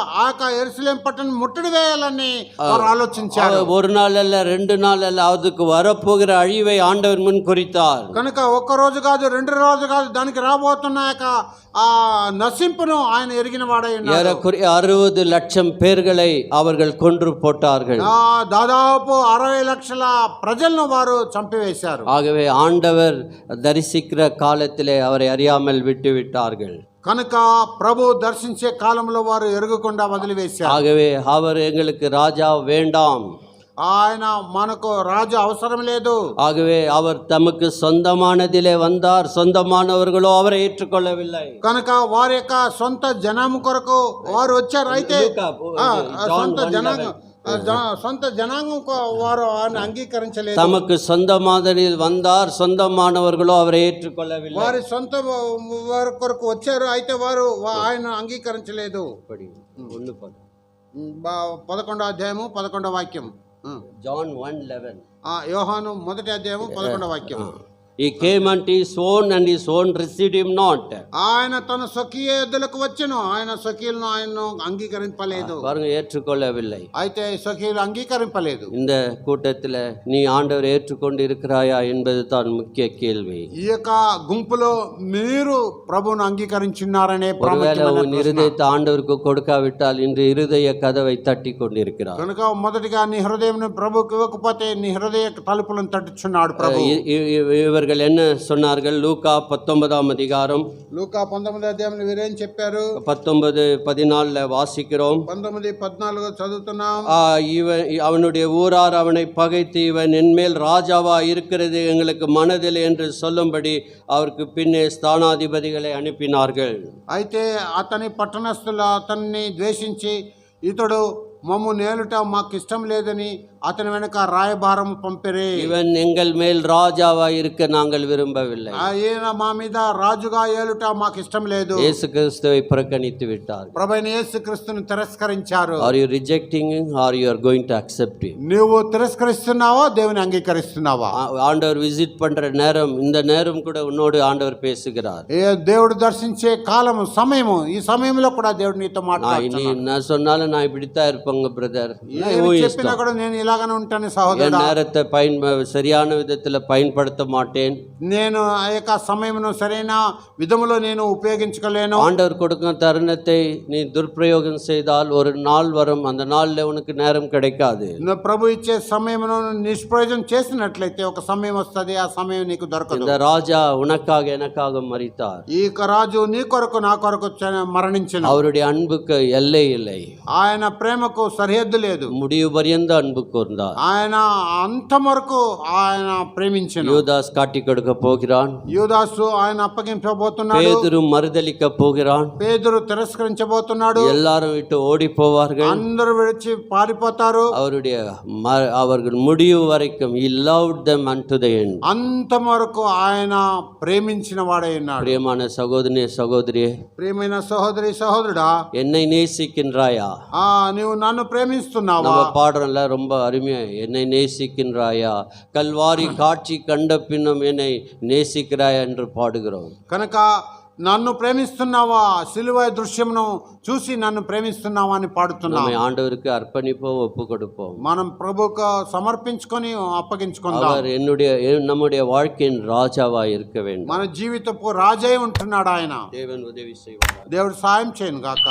యెరూషలేము పట్టణం ముట్టడి వేయాలని వారు ఆలోచించారు.
ஒரு நாள் அல்ல, 2 நாள் அல்ல, அதுக்கு வரப்போகிற அழிவை ஆண்டவர் முன் குறித்தார்.
కనుక ఒక్క రోజు కాదు, 2 రోజు కాదు, దానికి రాబోతున్న నశింపును ఆయన ఎరిగిన వాడై ఉన్నాడు.
ஏறக்குறைய 60 லட்சம் பேர்களை அவர்கள் கொன்று போட்டார்கள்.
దాదాపు 60 లక్షల ప్రజలను వారు చంపివేశారు.
ஆகவே ஆண்டவர் தரிசிக்கிற காலத்திலே அவரை அறியாமல் விட்டு விட்டார்கள்.
కనుక ప్రభు దర్శించే కాలంలో వారు ఎరగకుండా వదిలివేశారు.
ஆகவே அவர் எங்களுக்கு ராஜா வேண்டாம்,
ఆయన మనకు రాజు అవసరం లేదు.
ஆகவே அவர் தமக்கு சொந்தமானதிலே வந்தார், சொந்தமானவர்களோ அவரை ஏற்றுக்கொள்ளவில்லை.
కనుక వారి యొక్క సొంత జనాంగం కొరకు వారు వచ్చారు. అయితే సొంత జనాంగం వారు ఆయన అంగీకరించలేదు.
தமக்கு சொந்தமானதில் வந்தார், சொந்தமானவர்களோ அவரை ஏற்றுக்கொள்ளவில்லை.
వారి సొంత వారి కొరకు వచ్చారు, అయితే వారు ఆయన అంగీకరించలేదు. 11వ అధ్యాయము 11వ వాక్యం.
John 1:11.
యోహాను 1వ అధ్యాయము 11వ వాక్యం.
He came unto his own and his own received him not.
ఆయన తన స్వకీయ ఎద్దులకు వచ్చెను, ఆయన స్వకీయులను ఆయన్ను అంగీకరింపలేదు.
பாருங்க, ஏற்றுக்கொள்ளவில்லை.
అయితే స్వకీయులు అంగీకరింపలేదు.
இந்த கூட்டத்தில் நீ ஆண்டவர் ஏற்றுக்கொண்டு இருக்கிறாயா என்பது தான் முக்கிய கேள்வி.
ఈ యొక్క గుంపులో మీరు ప్రభువును అంగీకరించున్నారనే
ஒருவேளை உன் இருதயத்தை ஆண்டவருக்கு கொடுக்காவிட்டால் இன்று இருதய கதவை தட்டி கொண்டிருக்கிறார்.
కనుక మొదటిగా నీ హృదయం ప్రభువుకు ఇవ్వకపోతే నీ హృదయ తలుపులను తట్టుచున్నాడు ప్రభు.
இவர்கள் என்ன சொன்னார்கள்? லூக்கா 19ஆம் அதிகாரம்,
లూకా 19వ అధ్యాయంలో వీరేం చెప్పారు?
19:14 வாசிக்கிறோம்.
19:14 చదువుతున్నాం.
இவன் அவனுடைய ஊரார் அவனை பகைத்து இவன் என்மேல் ராஜாவா இருக்கிறது எங்களுக்கு மனதில் என்று சொல்லும்படி அவருக்கு பின்னே ஸ்தானாதிபதிகளை அனுப்பினார்கள்.
అయితే అతని పట్టణస్థులు అతన్ని ద్వేషించి ఇతడు మమ్ము నేలుట మాకు ఇష్టం లేదని అతని వెనుక రాయబారం పంపిరి.
இவன் எங்கள் மேல் ராஜாவாய் இருக்க நாங்கள் விரும்பவில்லை.
ఈయన మా మీద రాజుగా ఏలుట మాకు ఇష్టం లేదు.
இயேசு கிறிஸ்துவை புறக்கணித்து விட்டார்.
ప్రభువైన యేసుక్రీస్తుని తిరస్కరించారు.
Are you rejecting him or you are going to accept him?
నువ్వు తిరస్కరిస్తున్నావా దేవుని అంగీకరిస్తున్నావా?
ஆண்டவர் விசிட் பண்ற நேரம், இந்த நேரம் கூட உன்னோடு ஆண்டவர் பேசுகிறார்.
దేవుడు దర్శించే కాలము సమయము, ఈ సమయంలో కూడా దేవుడు నీతో
நீ
మాట్లాడుతున్నాడు.
என்ன சொன்னாலும் நான் இப்படித்தான் இருப்பேங்க பிரதர்.
ఏమి చెప్పినా కూడా నేను ఇలాగనే ఉంటాను
என்
సహోదరుడా.
நேரத்தை சரியான விதத்தில் பயன்படுத்த மாட்டேன்.
నేను ఆ యొక్క సమయమును సరైన విధములో నేను ఉపయోగించుకోలేను.
ஆண்டவர் கொடுக்கும் தருணத்தை நீ துர்பிரயோகம் செய்தால் ஒரு நாள் வரும், அந்த நாள்ல உனக்கு நேரம் கிடைக்காது.
నువ్వు ప్రభు ఇచ్చే సమయమును నిష్ప్రయోజనం చేసినట్లయితే ఒక సమయం వస్తుంది, ఆ సమయం నీకు దొరకదు.
இந்த ராஜா உனக்காக எனக்காக மரித்தார்.
ఈ రాజు నీ కొరకు నా కొరకు మరణించిన.
அவருடைய அன்புக்கு எல்லை இல்லை.
ఆయన ప్రేమకు సరిహద్దు లేదు.
முடிவு பரியந்த அன்பு கூர்ந்தார்.
ఆయన అంతం వరకు ఆయన ప్రేమించిన.
யூதாஸ் காட்டி கொடுக்க போகிறான்.
యూదాసు ఆయన అప్పగించబోతున్నాడు.
பேதுரு மறுதலிக்க போகிறான்.
పేతురు తిరస్కరించబోతున్నాడు.
எல்லாரும் விட்டு ஓடி போவார்கள்.
అందరూ విడిచి పారిపోతారు.
அவர்கள் முடிவு வரைக்கும் he loved them unto the end.
అంతం వరకు ఆయన ప్రేమించిన వాడై ఉన్నాడు.
பிரியமான சகோதரனே சகோதரியே,
ప్రియమైన సహోదరి సహోదరుడా,
என்னை நேசிக்கின்றாயா?
నువ్వు నన్ను ప్రేమిస్తున్నావా?
நம்ம பாடுறோம்ல ரொம்ப அருமையா, என்னை நேசிக்கின்றாயா, கல்வாரி காட்சி கண்ட பின்னும் என்னை நேசிக்கிறாயா என்று பாடுகிறோம்.
కనుక నన్ను ప్రేమిస్తున్నావా, సిలువ దృశ్యమును చూసి నన్ను ప్రేమిస్తున్నావా అని పాడుతున్నాం.
நம்மை ஆண்டவருக்கு அர்ப்பணிப்போம், ஒப்பு கொடுப்போம்.
మనం ప్రభువుకు సమర్పించుకొని అప్పగించుకుందాం.
அவர் நம்முடைய வாழ்க்கையின் ராஜாவாய் இருக்க வேண்டும்.
మన జీవితపు రాజై ఉంటున్నాడు ఆయన.
தேவன் உதவி செய்வார்.
దేవుడు సాయం చేయను గాక.